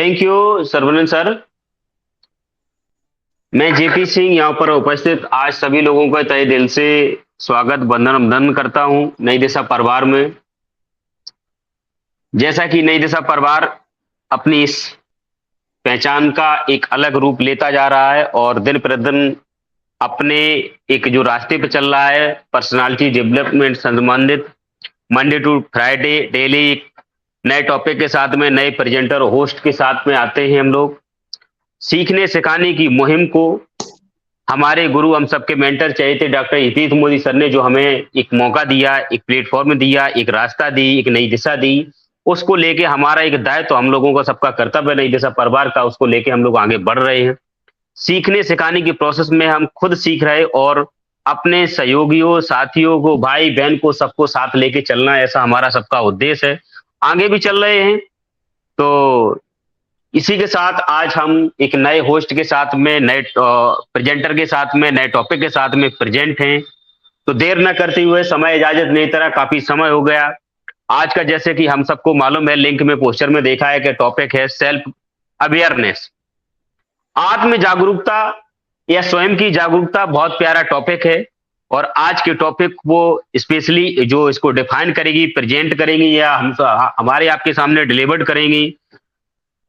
Thank you Sarvanand sir. मैं JP Singh यहाँ पर उपस्थित आज सभी लोगों का तहे दिल से स्वागत वंदन अभिनंदन करता हूँ नई दिशा परिवार में। जैसा कि नई दिशा परिवार अपनी इस पहचान का एक अलग रूप लेता जा रहा है और दिन प्रतिदिन अपने एक जो रास्ते पे चल रहा है पर्सनालिटी डेवलपमेंट संबंधित मंडे टू फ्राइडे डेली नए टॉपिक के साथ में नए प्रेजेंटर होस्ट के साथ में आते हैं हम लोग सीखने सिखाने की मुहिम को हमारे गुरु हम सबके मेंटर चहेते डॉक्टर हितेश मोदी सर ने जो हमें एक मौका दिया, एक प्लेटफॉर्म दिया, एक रास्ता दी, एक नई दिशा दी, उसको लेके हमारा एक दायित्व तो हम लोगों का सबका कर्तव्य नई दिशा परिवार का उसको लेके हम लोग आगे बढ़ रहे हैं। सीखने सिखाने की प्रोसेस में हम खुद सीख रहे और अपने सहयोगियों साथियों को भाई बहन को सबको साथ लेके चलना ऐसा हमारा सबका उद्देश्य है। आगे भी चल रहे हैं। तो इसी के साथ आज हम एक नए होस्ट के साथ में नए प्रेजेंटर के साथ में नए टॉपिक के साथ में प्रेजेंट हैं। तो देर न करते हुए समय इजाजत नहीं तरह काफी समय हो गया। आज का जैसे कि हम सबको मालूम है लिंक में पोस्टर में देखा है कि टॉपिक है सेल्फ अवेयरनेस, आत्म जागरूकता या स्वयं की जागरूकता। बहुत प्यारा टॉपिक है और आज के टॉपिक वो स्पेशली जो इसको डिफाइन करेगी प्रेजेंट करेंगी या हम हमारे आपके सामने डिलीवर्ड करेंगी।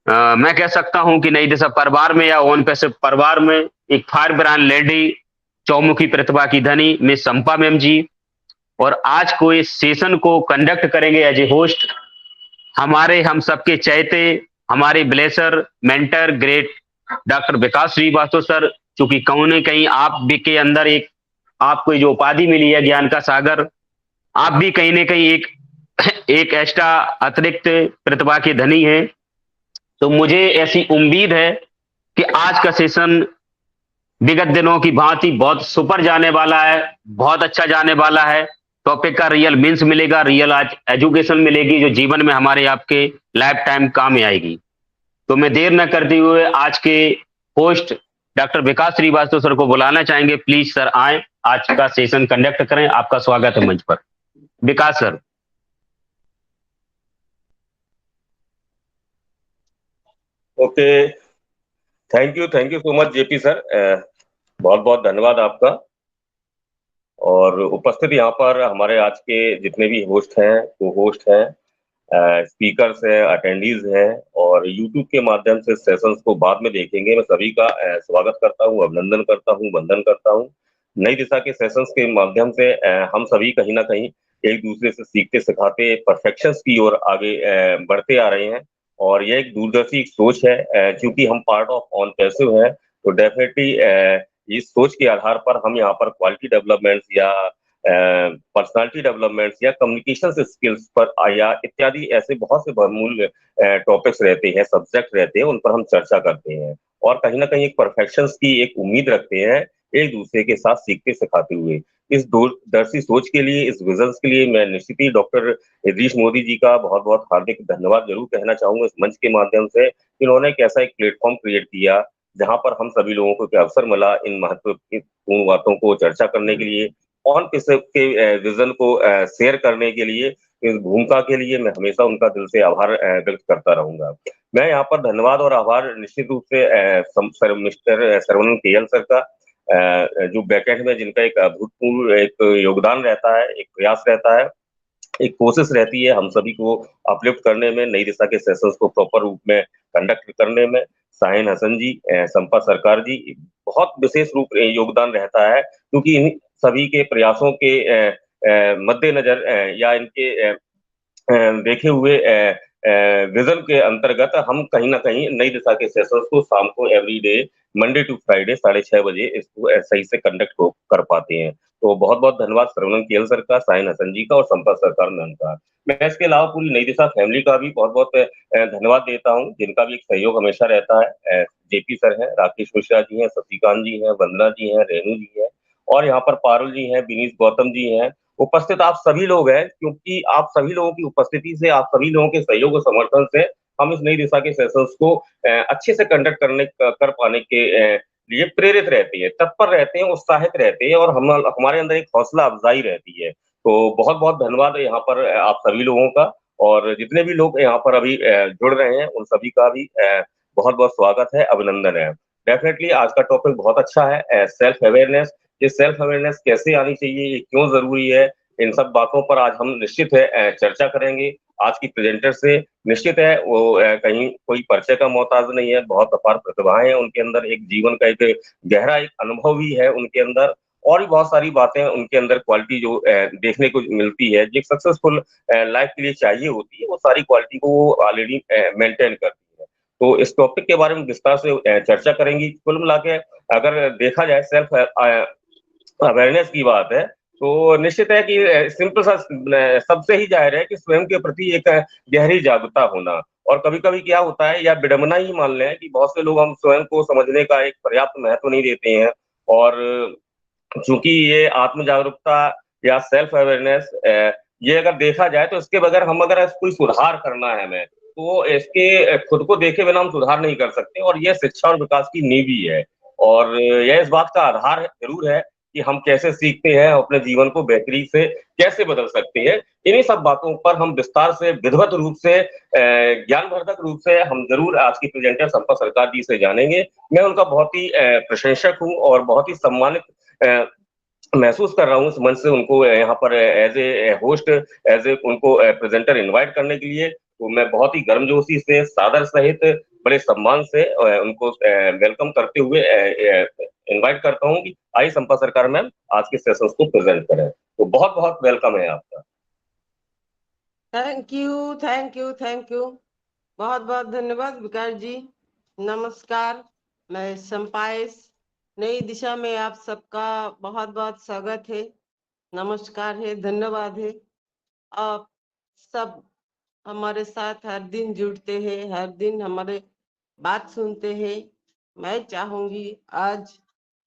मैं कह सकता हूं कि नई दिशा परिवार में या ओन पैसे परिवार में एक फायर ब्रांड लेडी चौमुखी प्रतिभा की धनी मिस संपा मैम जी और आज को इस सेशन को कंडक्ट करेंगे एज ए होस्ट हमारे हम सबके चहेते हमारे ब्लेसर मेंटर ग्रेट डॉक्टर विकास श्रीवास्तव सर। चूंकि कहीं न कहीं आप भी के अंदर एक आपको जो उपाधि मिली है ज्ञान का सागर, आप भी कहीं न कहीं एक एक्स्ट्रा अतिरिक्त प्रतिभा के धनी है। तो मुझे ऐसी उम्मीद है कि आज का सेशन विगत दिनों की भांति बहुत सुपर जाने वाला है, बहुत अच्छा जाने वाला है। टॉपिक का रियल मीन्स मिलेगा, रियल आज एजुकेशन मिलेगी जो जीवन में हमारे आपके लाइफ टाइम काम में आएगी। तो मैं देर न करते हुए आज के होस्ट डॉक्टर विकास श्रीवास्तव सर को बुलाना चाहेंगे। प्लीज सर आए, आज का सेशन कंडक्ट करें। आपका स्वागत है मंच पर, Vikas sir. Okay, thank you so much JP sir. बहुत बहुत धन्यवाद आपका। और उपस्थित यहाँ पर हमारे आज के जितने भी होस्ट हैं, को होस्ट हैं, स्पीकर्स हैं, अटेंडीज हैं और यूट्यूब के माध्यम से सेशंस को बाद में देखेंगे, मैं सभी का स्वागत करता हूँ, अभिनंदन करता हूँ, वंदन करता हूँ। नई दिशा के सेशंस के माध्यम से हम सभी कहीं ना कहीं एक दूसरे से सीखते सिखाते परफेक्शंस की ओर आगे बढ़ते आ रहे हैं और यह एक दूरदर्शी एक सोच है। क्योंकि हम पार्ट ऑफ ऑन पैसिव है तो डेफिनेटली इस सोच के आधार पर हम यहाँ पर क्वालिटी डेवलपमेंट्स या पर्सनालिटी डेवलपमेंट्स या कम्युनिकेशन स्किल्स पर या इत्यादि ऐसे बहुत से बहुमूल्य टॉपिक्स रहते हैं, सब्जेक्ट रहते हैं, उन पर हम चर्चा करते हैं और कहीं ना कहीं एक परफेक्शंस की एक उम्मीद रखते हैं एक दूसरे के साथ सीखते सिखाते हुए। इस दूरदर्शी सोच के लिए, इस विजन्स के लिए मैं निश्चित ही डॉक्टर हितेश मोदी जी का बहुत बहुत हार्दिक धन्यवाद जरूर कहना चाहूंगा इस मंच के माध्यम से। इन्होंने एक ऐसा एक प्लेटफॉर्म क्रिएट किया जहां पर हम सभी लोगों को अवसर मिला इन महत्वपूर्ण बातों को चर्चा करने के लिए, ऑन के विजन को शेयर करने के लिए। इस भूमिका के लिए मैं हमेशा उनका दिल से आभार व्यक्त करता रहूंगा। मैं यहाँ पर धन्यवाद और आभार निश्चित रूप से मिस्टर सरवनन केएल सर का, जो बैकएंड में जिनका एक अभूतपूर्व एक योगदान रहता है, एक प्रयास रहता है, एक कोशिश रहती है हम सभी को अपलिफ्ट करने में, नई दिशा के सेशंस को प्रॉपर रूप में कंडक्ट करने में। साहिन हसन जी, संपा सरकार जी, बहुत विशेष रूप योगदान रहता है क्योंकि इन सभी के प्रयासों के मद्देनजर या इनके देखे हुए विजन के अंतर्गत हम कहीं ना कहीं नई दिशा के सेशंस को शाम को एवरीडे मंडे टू फ्राइडे 6:30 बजे इसको सही से कंडक्ट कर पाते हैं। तो बहुत बहुत धन्यवाद सरवनन केएल सर का, साहिन हसन जी का और संपत सरकार मैम का। मैं इसके अलावा पूरी नई दिशा फैमिली का भी बहुत बहुत धन्यवाद देता हूँ, जिनका भी एक सहयोग हमेशा रहता है। जेपी सर हैं, राकेश मिश्रा जी हैं, शशिकांत जी हैं, वंदना जी हैं, रेणु जी हैं और यहाँ पर पारुल जी हैं, विनीत गौतम जी हैं। उपस्थित आप सभी लोग हैं क्योंकि आप सभी लोगों की उपस्थिति से, आप सभी लोगों के सहयोग और समर्थन से हम इस नई दिशा के सेशंस को अच्छे से कंडक्ट कर पाने के लिए प्रेरित रहते हैं, तत्पर रहते हैं, उत्साहित रहते हैं और हमारे अंदर एक हौसला अफजाई रहती है। तो बहुत बहुत धन्यवाद यहाँ पर आप सभी लोगों का और जितने भी लोग यहाँ पर अभी जुड़ रहे हैं उन सभी का भी बहुत-बहुत स्वागत है, अभिनंदन है। डेफिनेटली आज का टॉपिक बहुत अच्छा है, सेल्फ अवेयरनेस। ये सेल्फ अवेयरनेस कैसे आनी चाहिए, ये क्यों ज़रूरी है, इन सब बातों पर आज हम निश्चित है चर्चा करेंगे। आज की प्रेज़ेंटर से निश्चित है वो कहीं कोई परिचय का मोहताज नहीं है, बहुत अपार प्रतिभाएँ हैं उनके अंदर, एक जीवन का एक गहरा एक अनुभव भी है उनके अंदर और भी बहुत सारी बातें उनके अंदर क्वालिटी जो देखने को मिलती है, जो एक सक्सेसफुल लाइफ के लिए चाहिए होती है, वो सारी क्वालिटी को वो ऑलरेडी मेंटेन करती है। तो इस टॉपिक के बारे में विस्तार से चर्चा करेंगी। कुल मिला के अगर देखा जाए सेल्फ अवेयरनेस की बात है, तो निश्चित है कि सिंपल सा सबसे ही जाहिर है कि स्वयं के प्रति एक गहरी जागरूकता होना और कभी-कभी क्या होता है या विडंबना ही मान लें कि बहुत से लोग हम स्वयं को समझने का एक पर्याप्त महत्व नहीं देते हैं और चूँकि ये आत्म जागरूकता या सेल्फ अवेयरनेस ये अगर देखा जाए तो इसके बगैर हम अगर कोई सुधार करना है हमें, तो इसके खुद को देखे बिना हम सुधार नहीं कर सकते और ये शिक्षा और विकास की नींव ही है। और यह इस बात का आधार ज़रूर है कि हम कैसे सीखते हैं, अपने जीवन को बेहतरी से कैसे बदल सकते हैं। इन्हीं सब बातों पर हम विस्तार से, विधिवत रूप से ज्ञानवर्धक रूप से हम ज़रूर आज की प्रेज़ेंटर संपत सरकार जी से जानेंगे। मैं उनका बहुत ही प्रशंसक हूँ और बहुत ही सम्मानित अ, महसूस कर रहा हूँ इस मंच से उनको यहाँ पर as a host, as a उनको प्रेज़ेंटर इनवाइट करने के लिए। तो मैं बहुत ही गर्मजोशी से, सादर सहित, बड़े सम्मान से उनको वेलकम करते हुए इनवाइट करता हूँ कि आइए संपत सरकार मैम आज के सेशंस को प्रेज़ेंट करें। तो बहुत-बहुत वेलकम है आपका। Thank you, thank you, thank you. बहुत-बहुत धन्यवाद विकास जी। नमस्कार, मैं संपायस, नई दिशा में आप सबका बहुत-बहुत स्वागत है, नमस्कार है, धन्यवाद है। आप सब हमारे साथ हर दिन जुड़ते हैं, हर दिन हमारे बात सुनते हैं। मैं चाहूंगी आज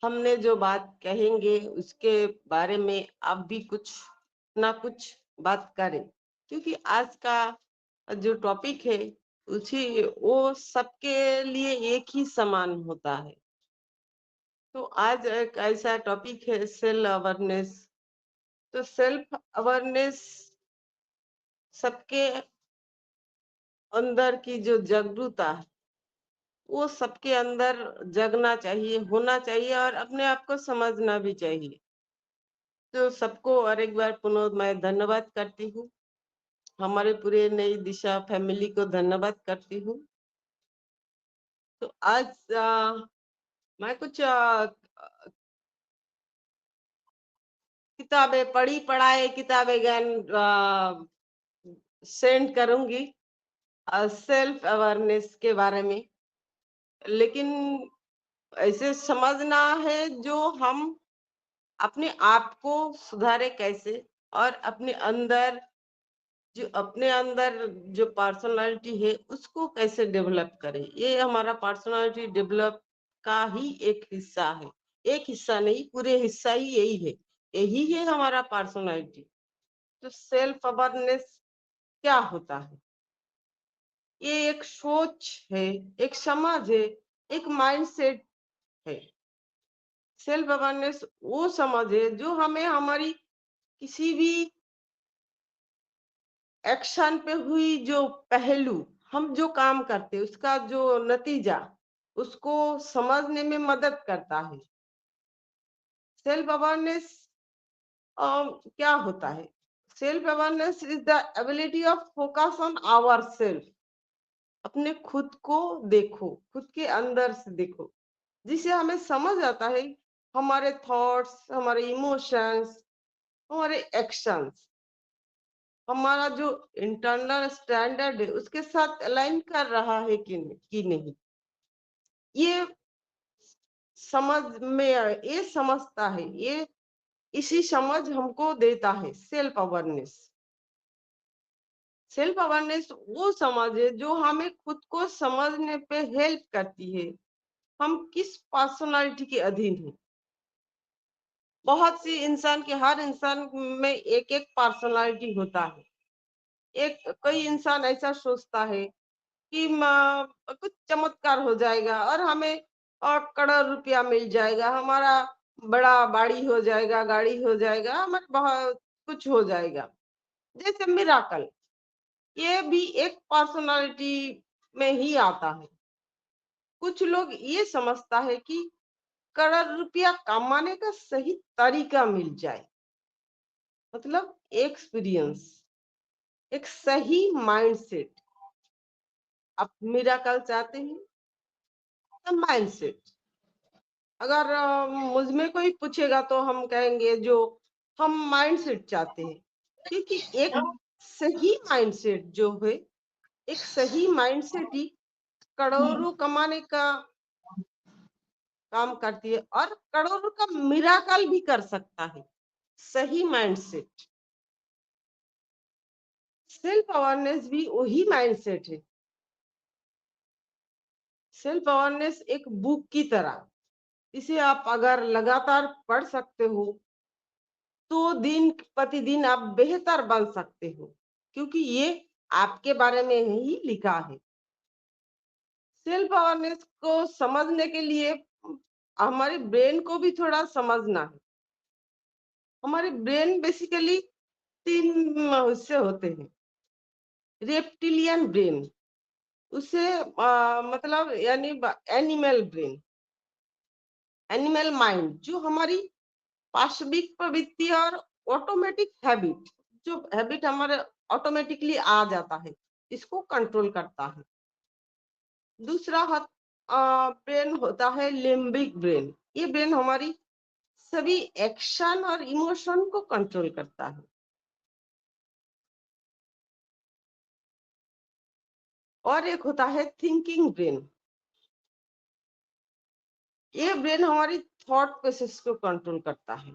हमने जो बात कहेंगे उसके बारे में आप भी कुछ ना कुछ बात करें, क्योंकि आज का जो टॉपिक है उसी वो सबके लिए एक ही समान होता है। तो आज एक ऐसा टॉपिक है सेल्फ अवेयरनेस। तो सेल्फ अवेयरनेस सबके अंदर की जो जागरूकता है वो सबके अंदर जगना चाहिए, होना चाहिए और अपने आप को समझना भी चाहिए। तो सबको और एक बार पुनः मैं धन्यवाद करती हूँ, हमारे पूरे नई दिशा फैमिली को धन्यवाद करती हूँ। तो आज मैं कुछ किताबें पढ़ी पढ़ाई किताबें ज्ञान सेंड करूंगी सेल्फ अवेयरनेस के बारे में, लेकिन ऐसे समझना है जो हम अपने आप को सुधारे कैसे और अपने अंदर जो पर्सनालिटी है उसको कैसे डेवलप करें। ये हमारा पर्सनालिटी डेवलप का ही एक हिस्सा है, एक हिस्सा नहीं, पूरे हिस्सा ही यही है, यही है हमारा पर्सनालिटी। तो सेल्फ अवेयरनेस क्या होता है? ये एक सोच है, एक समझ है, एक माइंडसेट है। सेल्फ अवेयरनेस वो समझ है जो हमें हमारी किसी भी एक्शन पे हुई जो पहलू, हम जो काम करते उसका जो नतीजा, उसको समझने में मदद करता है। सेल्फ अवेयरनेस क्या होता है? Self awareness is the ability of focus on our self. अपने खुद को देखो, खुद के अंदर से देखो, जिसे हमें समझ आता है हमारे थॉट्स, हमारे इमोशंस, हमारे एक्शंस, हमारा जो इंटरनल स्टैंडर्ड है उसके साथ अलाइन कर रहा है कि नहीं। ये समझ में ये समझता है, ये इसी समझ हमको देता है सेल्फ अवेयरनेस। सेल्फ अवेयरनेस वो समझ है जो हमें खुद को समझने पे हेल्प करती है, हम किस पर्सनालिटी के अधीन हैं। बहुत सी इंसान के, हर इंसान में एक एक पर्सनालिटी होता है। एक कोई इंसान ऐसा सोचता है कि कुछ चमत्कार हो जाएगा और हमें और करोड़ रुपया मिल जाएगा, हमारा बड़ा बाड़ी हो जाएगा, गाड़ी हो जाएगा, हमारे बहुत कुछ हो जाएगा, जैसे मिराकल। ये भी एक पर्सनालिटी में ही आता है। कुछ लोग ये समझता है कि करोड़ रुपया कमाने का सही तरीका मिल जाए, मतलब एक्सपीरियंस, एक सही माइंडसेट। आप मिराकल चाहते हैं तो माइंडसेट। अगर मुझ में कोई पूछेगा तो हम कहेंगे जो हम माइंडसेट चाहते हैं, क्योंकि एक सही माइंडसेट जो है, एक सही माइंडसेट ही करोड़ों कमाने का काम करती है और करोड़ों का मिराकल भी कर सकता है। सही माइंडसेट, सेल्फ अवेयरनेस भी वही माइंडसेट है। सेल्फ अवेयरनेस एक बुक की तरह, इसे आप अगर लगातार पढ़ सकते हो तो दिन प्रतिदिन आप बेहतर बन सकते हो, क्योंकि ये आपके बारे में ही लिखा है। सेल्फ अवेयरनेस को समझने के लिए हमारे ब्रेन को भी थोड़ा समझना है। हमारे ब्रेन बेसिकली 3 हिस्से होते हैं। रेप्टिलियन ब्रेन, उसे मतलब यानी एनिमल ब्रेन, एनिमल माइंड, जो हमारी पाशविक प्रवृत्ति और ऑटोमेटिक हैबिट, जो हैबिट हमारे ऑटोमेटिकली आ जाता है, इसको कंट्रोल करता है। दूसरा ब्रेन होता है लिम्बिक ब्रेन। ये ब्रेन हमारी सभी एक्शन और इमोशन को कंट्रोल करता है। और एक होता है थिंकिंग ब्रेन। ये ब्रेन हमारी थॉट प्रोसेस को कंट्रोल करता है।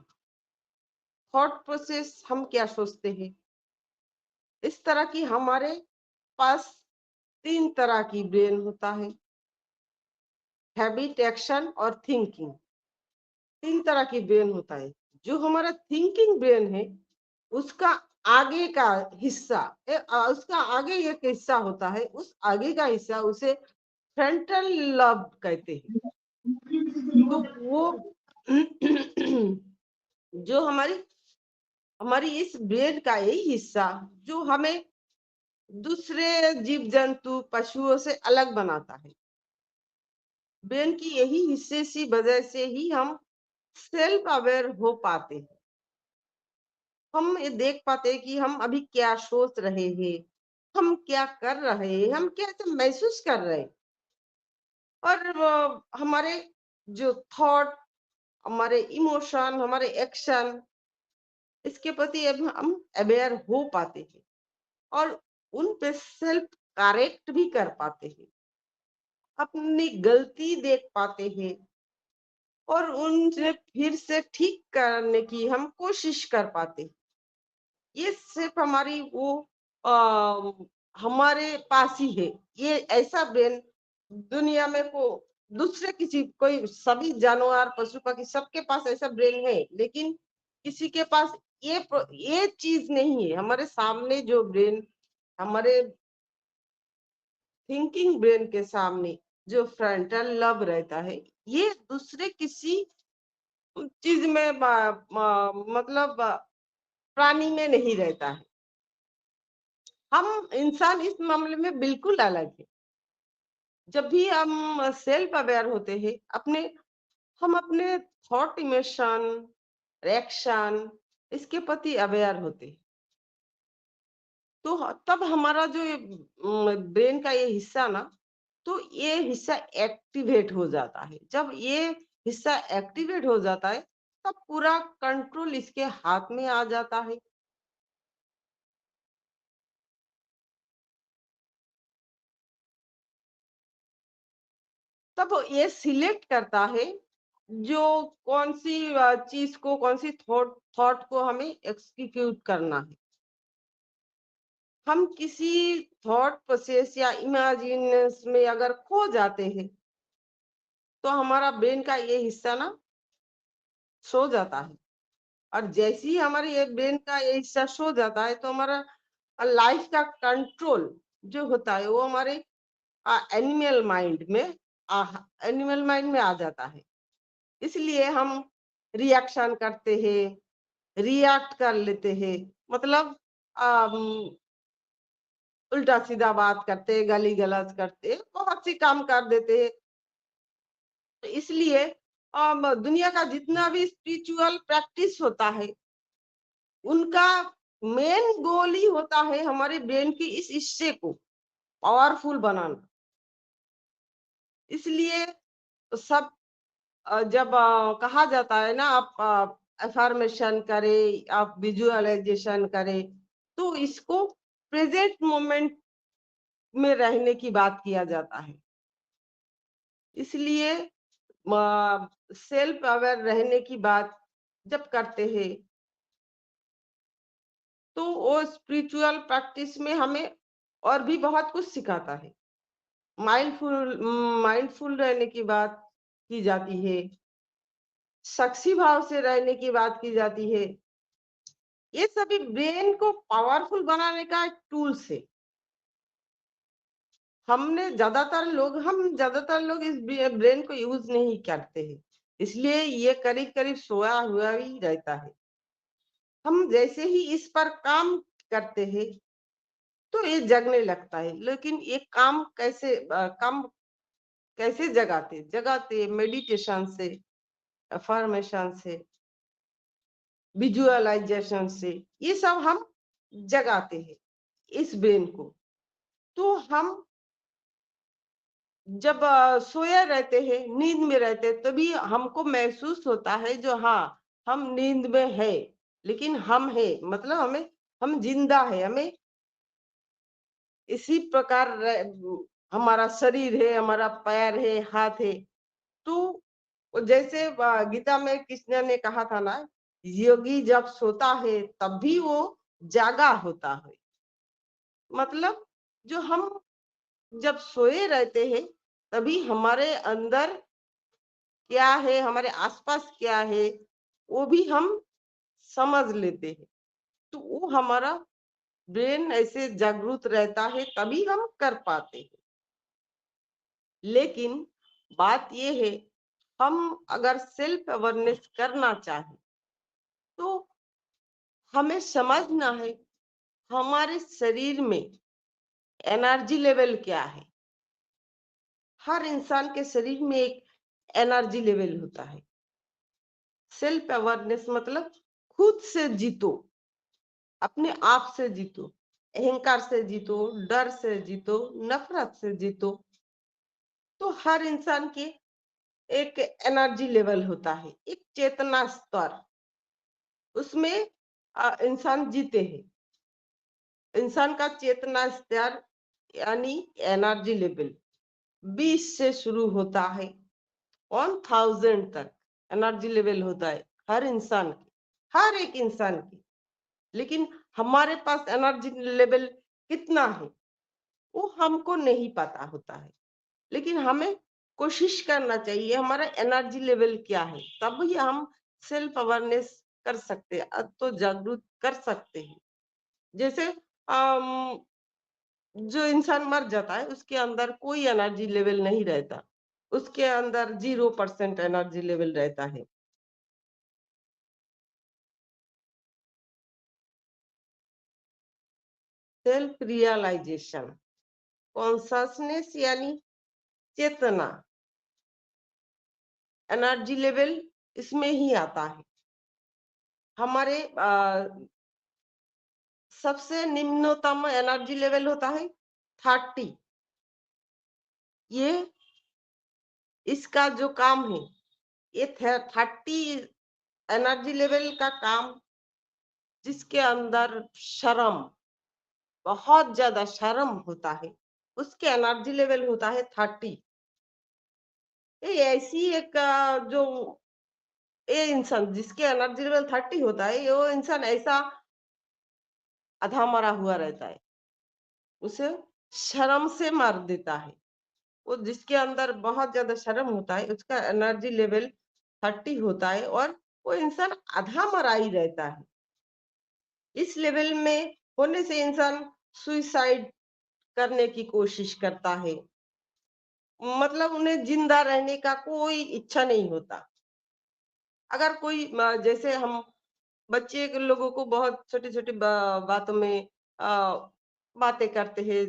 थॉट प्रोसेस, हम क्या सोचते हैं, इस तरह की हमारे पास 3 तरह की ब्रेन होता है। हैबिट, एक्शन और थिंकिंग, 3 तरह की ब्रेन होता है। जो हमारा थिंकिंग ब्रेन है, उसका आगे का हिस्सा, उसका आगे एक हिस्सा होता है, उस आगे का हिस्सा उसे फ्रंटल लोब कहते हैं। तो वो जो हमारी हमारी इस ब्रेन का यही हिस्सा जो हमें दूसरे जीव जंतु पशुओं से अलग बनाता है। ब्रेन की यही हिस्से की वजह से ही हम सेल्फ अवेयर हो पाते हैं। हम ये देख पाते हैं कि हम अभी क्या सोच रहे हैं, हम क्या कर रहे हैं, हम कैसे महसूस कर रहे हैं। और हमारे जो थॉट, हमारे इमोशन, हमारे एक्शन, इसके प्रति अब हम अवेयर हो पाते हैं और उन पे सेल्फ करेक्ट भी कर पाते हैं, अपनी गलती देख पाते हैं और उनसे फिर से ठीक करने की हम कोशिश कर पाते हैं। ये सिर्फ हमारी वो हमारे पास ही है। ये ऐसा ब्रेन दुनिया में को दूसरे किसी कोई, सभी जानवर पशु पक्षी सबके पास ऐसा ब्रेन है, लेकिन किसी के पास ये चीज नहीं है। हमारे सामने जो ब्रेन, हमारे थिंकिंग ब्रेन के सामने जो फ्रंटल लोब रहता है, ये दूसरे किसी चीज में मतलब प्राणी में नहीं रहता है। हम इंसान इस मामले में बिल्कुल अलग है। जब भी हम सेल्फ अवेयर होते हैं, हम अपने थॉट, इमोशन, रिएक्शन, इसके प्रति अवेयर होते हैं, तो तब हमारा जो ब्रेन का ये हिस्सा ना, तो ये हिस्सा एक्टिवेट हो जाता है। जब ये हिस्सा एक्टिवेट हो जाता है, तब पूरा कंट्रोल इसके हाथ में आ जाता है। तब ये सिलेक्ट करता है जो कौन सी चीज को, कौन सी थॉट थॉट को हमें एक्सिक्यूट करना है। हम किसी थॉट प्रोसेस या इमेजिनेशन में अगर खो जाते हैं, तो हमारा ब्रेन का ये हिस्सा ना सो जाता है। और जैसे ही हमारे ये ब्रेन का ये हिस्सा सो जाता है, तो हमारा लाइफ का कंट्रोल जो होता है वो हमारे एनिमल माइंड में एनिमल माइंड में आ जाता है। इसलिए हम रिएक्शन करते हैं, रिएक्ट कर लेते हैं, मतलब उल्टा सीधा बात करते, गाली गलौज करते, बहुत सी काम कर देते हैं। तो इसलिए दुनिया का जितना भी स्पिरिचुअल प्रैक्टिस होता है, उनका मेन गोल ही होता है हमारे ब्रेन की इस हिस्से को पावरफुल बनाना। इसलिए सब जब कहा जाता है ना, आप अफर्मेशन करें, आप विजुअलाइजेशन करें, तो इसको प्रेजेंट मोमेंट में रहने की बात किया जाता है। इसलिए सेल्फ अवेयर रहने की बात जब करते हैं, तो वो स्पिरिचुअल प्रैक्टिस में हमें और भी बहुत कुछ सिखाता है। माइंडफुल माइंडफुल रहने की बात की जाती है, साक्षी भाव से रहने की बात की जाती है। ये सभी ब्रेन को पावरफुल बनाने का एक टूल्स है। हम ज्यादातर लोग इस ब्रेन को यूज नहीं करते हैं, इसलिए ये करीब करीब सोया हुआ ही रहता है। हम जैसे ही इस पर काम करते हैं, तो ये जगने लगता है। लेकिन ये काम कैसे जगाते मेडिटेशन से, अफर्मेशन से, विजुअलाइजेशन से, ये सब हम जगाते हैं इस ब्रेन को। तो हम जब सोए रहते हैं, नींद में रहते हैं, तभी हमको महसूस होता है जो हाँ, हम नींद में है, लेकिन हम है, मतलब हम जिंदा है। हमें इसी प्रकार हमारा शरीर है, हमारा पैर है, हाथ है। तो जैसे गीता में कृष्ण ने कहा था ना, योगी जब सोता है तब भी वो जागा होता है। मतलब जो हम जब सोए रहते हैं, तभी हमारे अंदर क्या है, हमारे आसपास क्या है, वो भी हम समझ लेते हैं। तो वो हमारा ब्रेन ऐसे जागरूक रहता है, तभी हम कर पाते हैं। लेकिन बात ये है, हम अगर सेल्फ अवेयरनेस करना चाहें, तो हमें समझना है हमारे शरीर में एनर्जी लेवल क्या है। हर इंसान के शरीर में एक एनर्जी लेवल होता है। सेल्फ अवेयरनेस मतलब खुद से जीतो, अपने आप से जीतो, अहंकार से जीतो, डर से जीतो, नफरत से जीतो। तो हर इंसान के एक एनर्जी लेवल होता है, एक चेतना स्तर, उसमें इंसान जीते हैं। इंसान का चेतना स्तर यानी एनर्जी लेवल 20 से शुरू होता है, 1000 तक एनर्जी लेवल होता है हर इंसान की, हर एक इंसान की। लेकिन हमारे पास एनर्जी लेवल कितना है, वो हमको नहीं पता होता है। लेकिन हमें कोशिश करना चाहिए हमारा एनर्जी लेवल क्या है, तभी हम सेल्फ अवेयरनेस कर सकते हैं, तो जागरूक कर सकते हैं। जैसे जो इंसान मर जाता है, उसके अंदर कोई एनर्जी लेवल नहीं रहता, उसके अंदर 0% एनर्जी लेवल रहता है। सेल्फ रियलाइजेशन, कॉन्शसनेस यानी चेतना, एनर्जी लेवल इसमें ही आता है। हमारे सबसे निम्नतम एनर्जी लेवल होता है 30। ये इसका जो काम है, ये 30 एनर्जी लेवल का काम, जिसके अंदर शर्म, बहुत ज्यादा शर्म होता है, उसके एनर्जी लेवल होता है 30। ये ऐसी एक जो ये इंसान जिसके एनर्जी लेवल 30 होता है, ये वो इंसान ऐसा अधा मरा हुआ रहता है, उसे शर्म से मार देता है। वो जिसके अंदर बहुत ज्यादा शर्म होता है, उसका एनर्जी लेवल 30 होता है, और वो इंसान आधा मरा ही रहता है। इस लेवल में होने से इंसान सुइसाइड करने की कोशिश करता है, मतलब उन्हें जिंदा रहने का कोई इच्छा नहीं होता। अगर कोई जैसे हम बच्चे के लोगों को बहुत छोटी छोटी बातों में बातें करते हैं,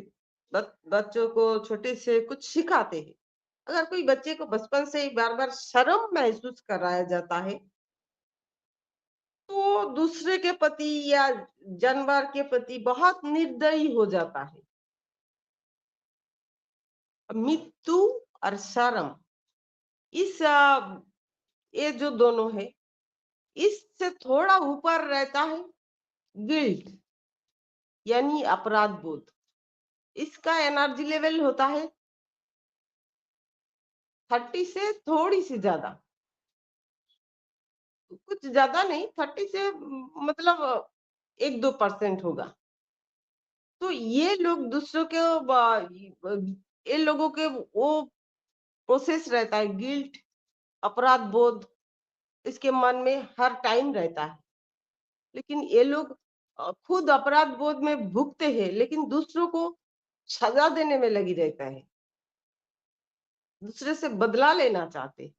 बच्चों को छोटे से कुछ सिखाते हैं। अगर कोई बच्चे को बचपन से ही बार-बार शर्म महसूस कराया जाता है, तो दूसरे के प्रति या जानवर के प्रति बहुत निर्दयी हो जाता है। मृत्यु और शर्म, इस ये जो दोनों है, इससे थोड़ा ऊपर रहता है गिल्ट, यानी अपराध बोध। इसका एनर्जी लेवल होता है 30 से थोड़ी सी ज्यादा, कुछ ज्यादा नहीं, 30 से मतलब 1-2% होगा। तो ये लोग दूसरों के ये लोगों के वो प्रोसेस रहता है, गिल्ट, अपराध बोध इसके मन में हर टाइम रहता है। लेकिन ये लोग खुद अपराध बोध में भुगते हैं, लेकिन दूसरों को सजा देने में लगी रहता है, दूसरे से बदला लेना चाहते हैं।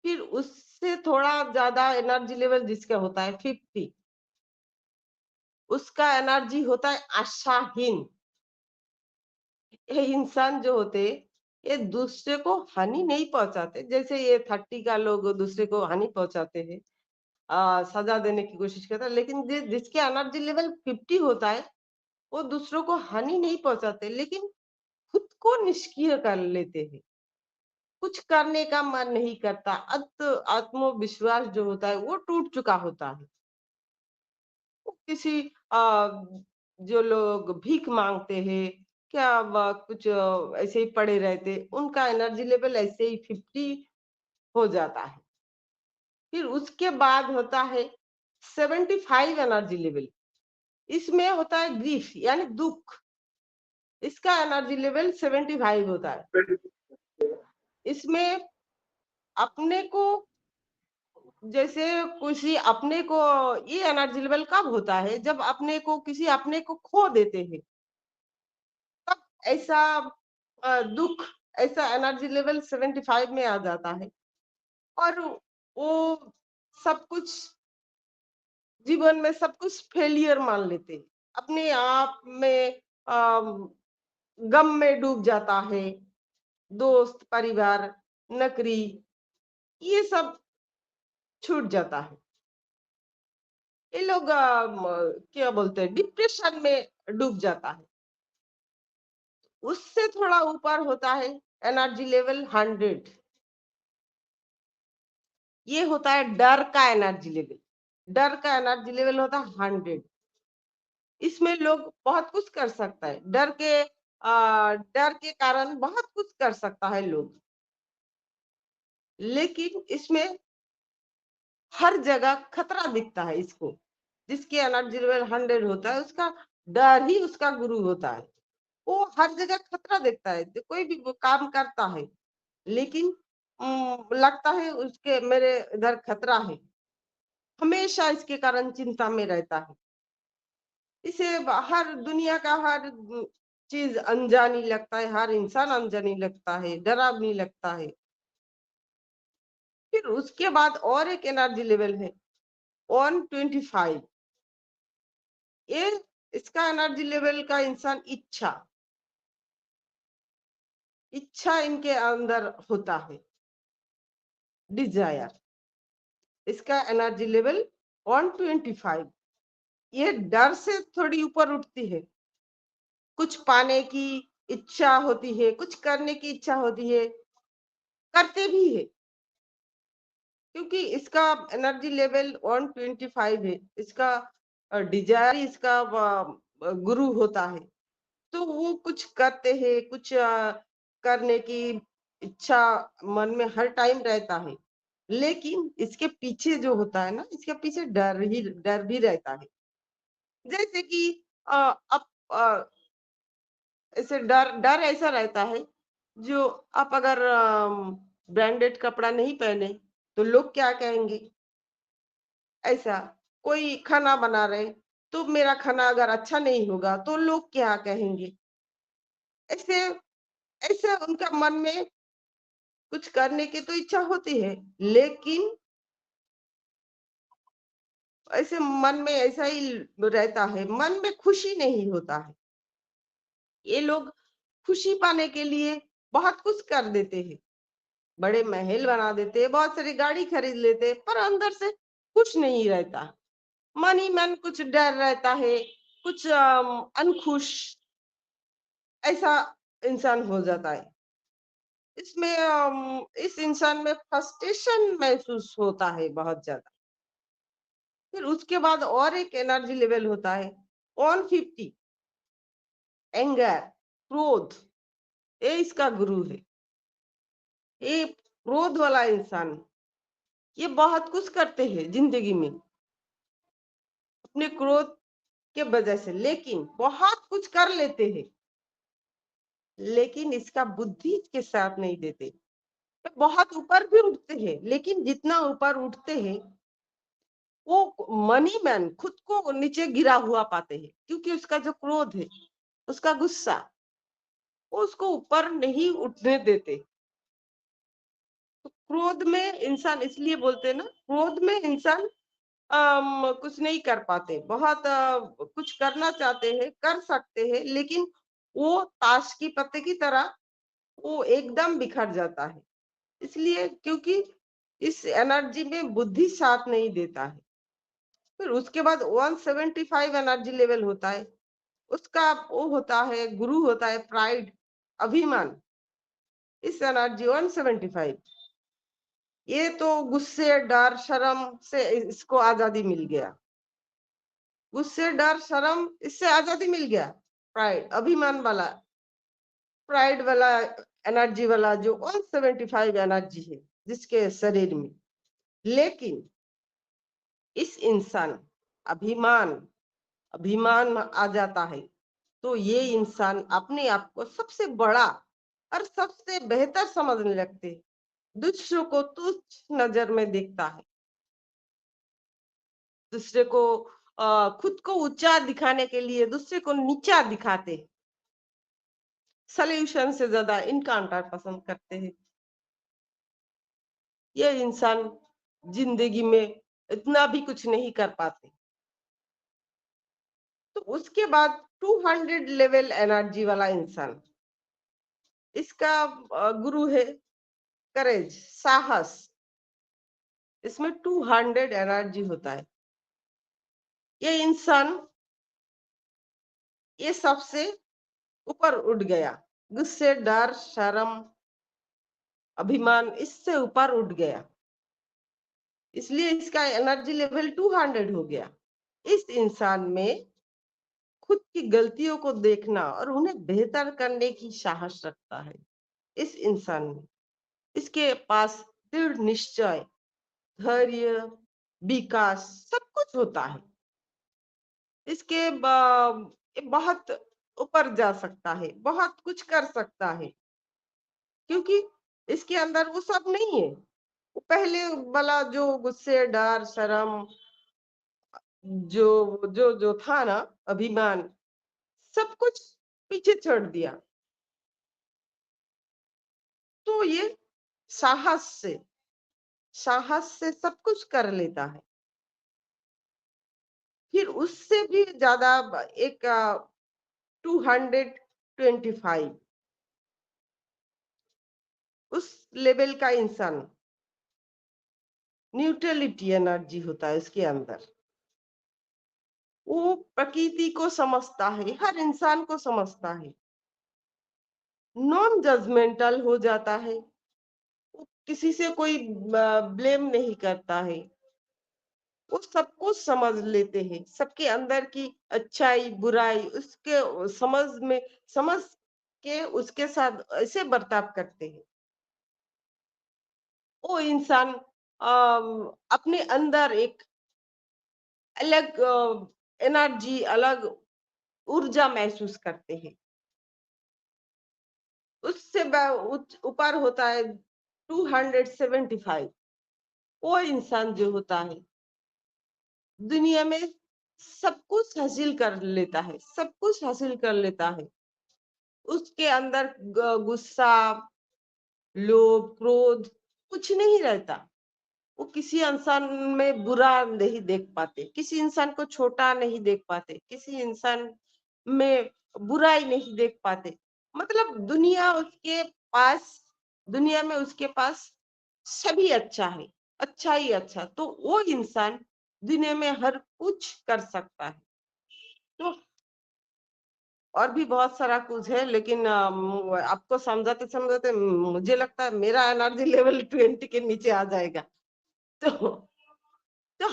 फिर उससे थोड़ा ज्यादा एनर्जी लेवल जिसका होता है 50, उसका एनर्जी होता है आशाहीन। ये इंसान जो होते, ये दूसरे को हानि नहीं पहुंचाते, जैसे ये 30 का लोग दूसरे को हानि पहुंचाते हैं, सजा देने की कोशिश करता है। लेकिन जिसके एनर्जी लेवल 50 होता है, वो दूसरों को हानि नहीं पहुंचाते, लेकिन खुद को निष्क्रिय कर लेते हैं, कुछ करने का मन नहीं करता। आत्मविश्वास जो होता है वो टूट चुका होता है। वो किसी जो लोग भीख मांगते हैं, क्या कुछ ऐसे ही पड़े रहते, उनका एनर्जी लेवल ऐसे ही 50 हो जाता है। फिर उसके बाद होता है 75 एनर्जी लेवल। इसमें होता है ग्रीफ, यानी दुख। इसका एनर्जी लेवल 75 होता है। इसमें अपने को, जैसे किसी अपने को, ये एनर्जी लेवल कब होता है जब अपने को किसी अपने को खो देते हैं, तब ऐसा दुख, ऐसा एनर्जी लेवल 75 में आ जाता है। और वो सब कुछ, जीवन में सब कुछ फेलियर मान लेते हैं, अपने आप में गम में डूब जाता है। दोस्त, परिवार, नौकरी, ये सब छूट जाता है। ये लोग क्या बोलते हैं, डिप्रेशन में डूब जाता है। उससे थोड़ा ऊपर होता है एनर्जी लेवल 100। ये होता है डर का एनर्जी लेवल। डर का एनर्जी लेवल होता है 100। इसमें लोग बहुत कुछ कर सकता है, डर के कारण बहुत कुछ कर सकता है लोग, लेकिन इसमें हर जगह खतरा दिखता है इसको। जिसकी एनर्जी लेवल 100 होता है, उसका डर ही उसका गुरु होता है। वो हर जगह खतरा देखता है, जो कोई भी वो काम करता है, लेकिन लगता है उसके मेरे इधर खतरा है, हमेशा इसके कारण चिंता में रहता है। इसे हर दुनिया का हर चीज अनजानी लगता है, हर इंसान अनजानी लगता है, डरावनी लगता है। फिर उसके बाद और एक एनर्जी लेवल है 125। ये इसका एनर्जी लेवल का इंसान इच्छा इनके अंदर होता है, डिजायर। इसका एनर्जी लेवल 125। ये डर से थोड़ी ऊपर उठती है, कुछ पाने की इच्छा होती है, कुछ करने की इच्छा होती है, करते भी है, क्योंकि इसका एनर्जी लेवल 125 है। इसका डिजायर इसका गुरु होता है, तो वो कुछ करते हैं, कुछ करने की इच्छा मन में हर टाइम रहता है। लेकिन इसके पीछे जो होता है ना, इसके पीछे डर भी रहता है। जैसे कि अब ऐसे डर डर ऐसा रहता है, जो आप अगर ब्रांडेड कपड़ा नहीं पहने तो लोग क्या कहेंगे। ऐसा कोई खाना बना रहे, तो मेरा खाना अगर अच्छा नहीं होगा तो लोग क्या कहेंगे। ऐसे ऐसे उनका मन में कुछ करने की तो इच्छा होती है, लेकिन ऐसे मन में ऐसा ही रहता है, मन में खुशी नहीं होता है। ये लोग खुशी पाने के लिए बहुत कुछ कर देते हैं, बड़े महल बना देते हैं, बहुत सारी गाड़ी खरीद लेते हैं, पर अंदर से कुछ नहीं रहता। मन ही मन कुछ डर रहता है, कुछ अनखुश, ऐसा इंसान हो जाता है। इसमें इस इंसान में फ्रस्ट्रेशन महसूस होता है बहुत ज्यादा। फिर उसके बाद और एक एनर्जी लेवल होता है 150, एंगर, क्रोध। ये इसका गुरु है। ये क्रोध वाला इंसान, ये बहुत कुछ करते हैं जिंदगी में अपने क्रोध के वजह से, लेकिन बहुत कुछ कर लेते हैं, लेकिन इसका बुद्धि के साथ नहीं देते। तो बहुत ऊपर भी उठते हैं, लेकिन जितना ऊपर उठते हैं वो मनी मैन खुद को नीचे गिरा हुआ पाते हैं, क्योंकि उसका जो क्रोध है, उसका गुस्सा, वो उसको ऊपर नहीं उठने देते। तो क्रोध में इंसान, इसलिए बोलते हैं ना, क्रोध में इंसान कुछ नहीं कर पाते, बहुत कुछ करना चाहते हैं, कर सकते हैं, लेकिन वो ताश की पत्ते की तरह वो एकदम बिखर जाता है। इसलिए क्योंकि इस एनर्जी में बुद्धि साथ नहीं देता है। फिर उसके बाद 175 एनर्जी लेवल होता है, उसका वो होता है, गुरु होता है प्राइड, अभिमान। इस एनर्जी 175, ये तो गुस्से, डर, शर्म से इसको आजादी मिल गया। गुस्से, डर, शर्म, इससे आजादी मिल गया। प्राइड, अभिमान वाला, प्राइड वाला एनर्जी वाला जो 175 एनर्जी है जिसके शरीर में। लेकिन इस इंसान अभिमान अभिमान आ जाता है, तो ये इंसान अपने आप को सबसे बड़ा और सबसे बेहतर समझने लगते हैं, दूसरों को तुच्छ नजर में देखता है, दूसरे को खुद को ऊंचा दिखाने के लिए दूसरे को नीचा दिखाते हैं, सॉल्यूशन से ज्यादा इनकाउंटर पसंद करते हैं। ये इंसान जिंदगी में इतना भी कुछ नहीं कर पाते। तो उसके बाद 200 लेवल एनर्जी वाला इंसान, इसका गुरु है करेज, साहस। इसमें 200 एनर्जी होता है। ये इंसान ये सबसे ऊपर उठ गया, गुस्से, डर, शर्म, अभिमान, इससे ऊपर उठ गया, इसलिए इसका एनर्जी लेवल 200 हो गया। इस इंसान में खुद की गलतियों को देखना और उन्हें बेहतर करने की साहस रखता है। इस इंसान में, इसके पास दृढ़ निश्चय, धैर्य, विकास सब कुछ होता है। इसके ये बहुत ऊपर जा सकता है, बहुत कुछ कर सकता है, क्योंकि इसके अंदर वो सब नहीं है। वो पहले वाला जो गुस्से, डर, शर्म, जो जो जो था ना, अभिमान, सब कुछ पीछे छोड़ दिया। तो ये साहस से साहस से सब कुछ कर लेता है। फिर उससे भी ज्यादा एक 225, उस लेवल का इंसान, न्यूट्रलिटी एनर्जी होता है इसके अंदर। वो प्रकृति को समझता है, हर इंसान को समझता है, नॉन जजमेंटल हो जाता है, वो किसी से कोई ब्लेम नहीं करता है, वो सबको समझ लेते हैं, सबके अंदर की अच्छाई, बुराई उसके समझ के उसके साथ ऐसे बर्ताव करते हैं। वो इंसान अपने अंदर एक अलग एनर्जी, अलग ऊर्जा महसूस करते हैं। उससे ऊपर होता है 275। वो इंसान जो होता है दुनिया में सब कुछ हासिल कर लेता है, सब कुछ हासिल कर लेता है। उसके अंदर गुस्सा, लोभ, क्रोध कुछ नहीं रहता। वो किसी इंसान में बुरा नहीं देख पाते, किसी इंसान को छोटा नहीं देख पाते, किसी इंसान में बुराई नहीं देख पाते। मतलब दुनिया में उसके पास सभी अच्छा है, अच्छा ही अच्छा। तो वो इंसान दुनिया में हर कुछ कर सकता है। तो और भी बहुत सारा कुछ है, लेकिन आपको समझाते समझाते मुझे लगता है मेरा एनर्जी लेवल 20 के नीचे आ जाएगा। तो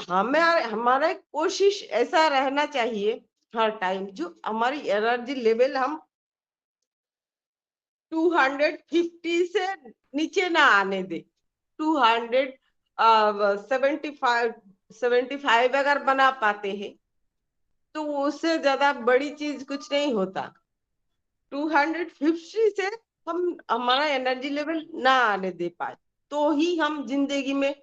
हमें हमारा एक कोशिश ऐसा रहना चाहिए हर टाइम, जो हमारी एनर्जी लेवल हम 250 से नीचे ना आने दे। 275 अगर बना पाते हैं तो उससे ज्यादा बड़ी चीज कुछ नहीं होता। 250 से हम हमारा एनर्जी लेवल ना आने दे पाए तो ही हम जिंदगी में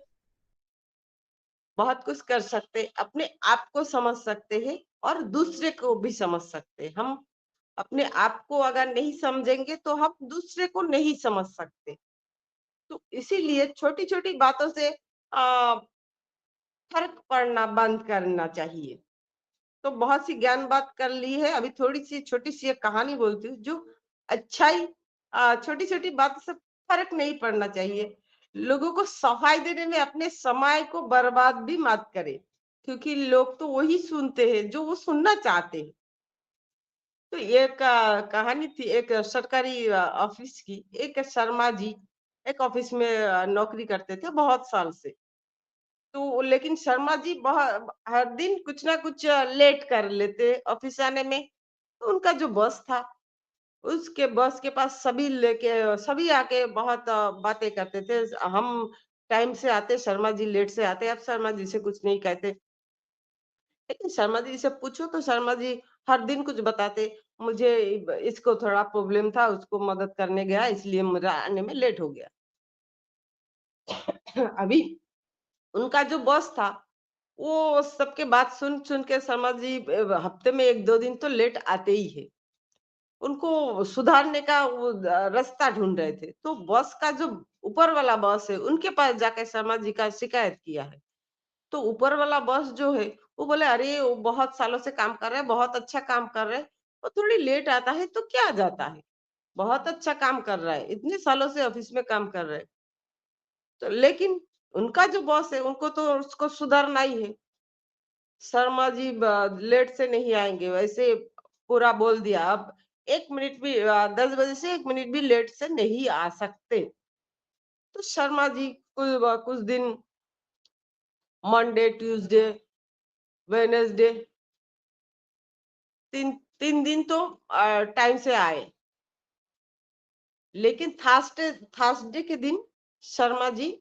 बहुत कुछ कर सकते, अपने आप को समझ सकते हैं और दूसरे को भी समझ सकते हैं। हम अपने आप को अगर नहीं समझेंगे तो हम दूसरे को नहीं समझ सकते। तो इसीलिए छोटी छोटी बातों से फर्क पड़ना बंद करना चाहिए। तो बहुत सी ज्ञान बात कर ली है, अभी थोड़ी सी छोटी सी एक कहानी बोलती हूँ। जो अच्छाई छोटी छोटी बातों से फर्क नहीं पड़ना चाहिए। लोगों को सफाई देने में अपने समय को बर्बाद भी मत करे, क्योंकि लोग तो वही सुनते हैं जो वो सुनना चाहते हैं। तो एक कहानी थी, एक सरकारी ऑफिस की। एक शर्मा जी एक ऑफिस में नौकरी करते थे बहुत साल से। तो लेकिन शर्मा जी बहुत हर दिन कुछ ना कुछ लेट कर लेते ऑफिस आने में। तो उनका जो बॉस था, उसके बॉस के पास सभी आके बहुत बातें करते थे। हम टाइम से आते, शर्मा जी लेट से आते। अब शर्मा जी से कुछ नहीं कहते, लेकिन शर्मा जी से पूछो तो शर्मा जी हर दिन कुछ बताते। मुझे इसको थोड़ा प्रॉब्लम था, उसको मदद करने गया, इसलिए मेरा आने में लेट हो गया। अभी उनका जो बॉस था, वो सबके बात सुन सुन के शर्मा जी हफ्ते में 1-2 दिन तो लेट आते ही है। उनको सुधारने का वो रास्ता ढूंढ रहे थे। तो बॉस का जो ऊपर वाला बॉस है, उनके पास जाके शर्मा जी का शिकायत किया है। तो ऊपर वाला बॉस जो है, वो बोले, अरे वो बहुत सालों से काम कर रहे हैं, बहुत अच्छा काम कर रहे हैं। वो थोड़ी लेट आता है तो क्या जाता है, बहुत अच्छा काम कर रहा है, इतने सालों से ऑफिस में काम कर रहे हैं। तो लेकिन उनका जो बॉस है, उनको तो उसको सुधारना ही है। शर्मा जी लेट से नहीं आएंगे, वैसे पूरा बोल दिया। अब 1 मिनट भी 10 बजे से 1 मिनट भी लेट से नहीं आ सकते। तो शर्मा जी कुछ दिन, मंडे, ट्यूसडे, वेडनेसडे, तीन 3 दिन तो टाइम से आए। लेकिन थर्सडे थर्सडे के दिन शर्मा जी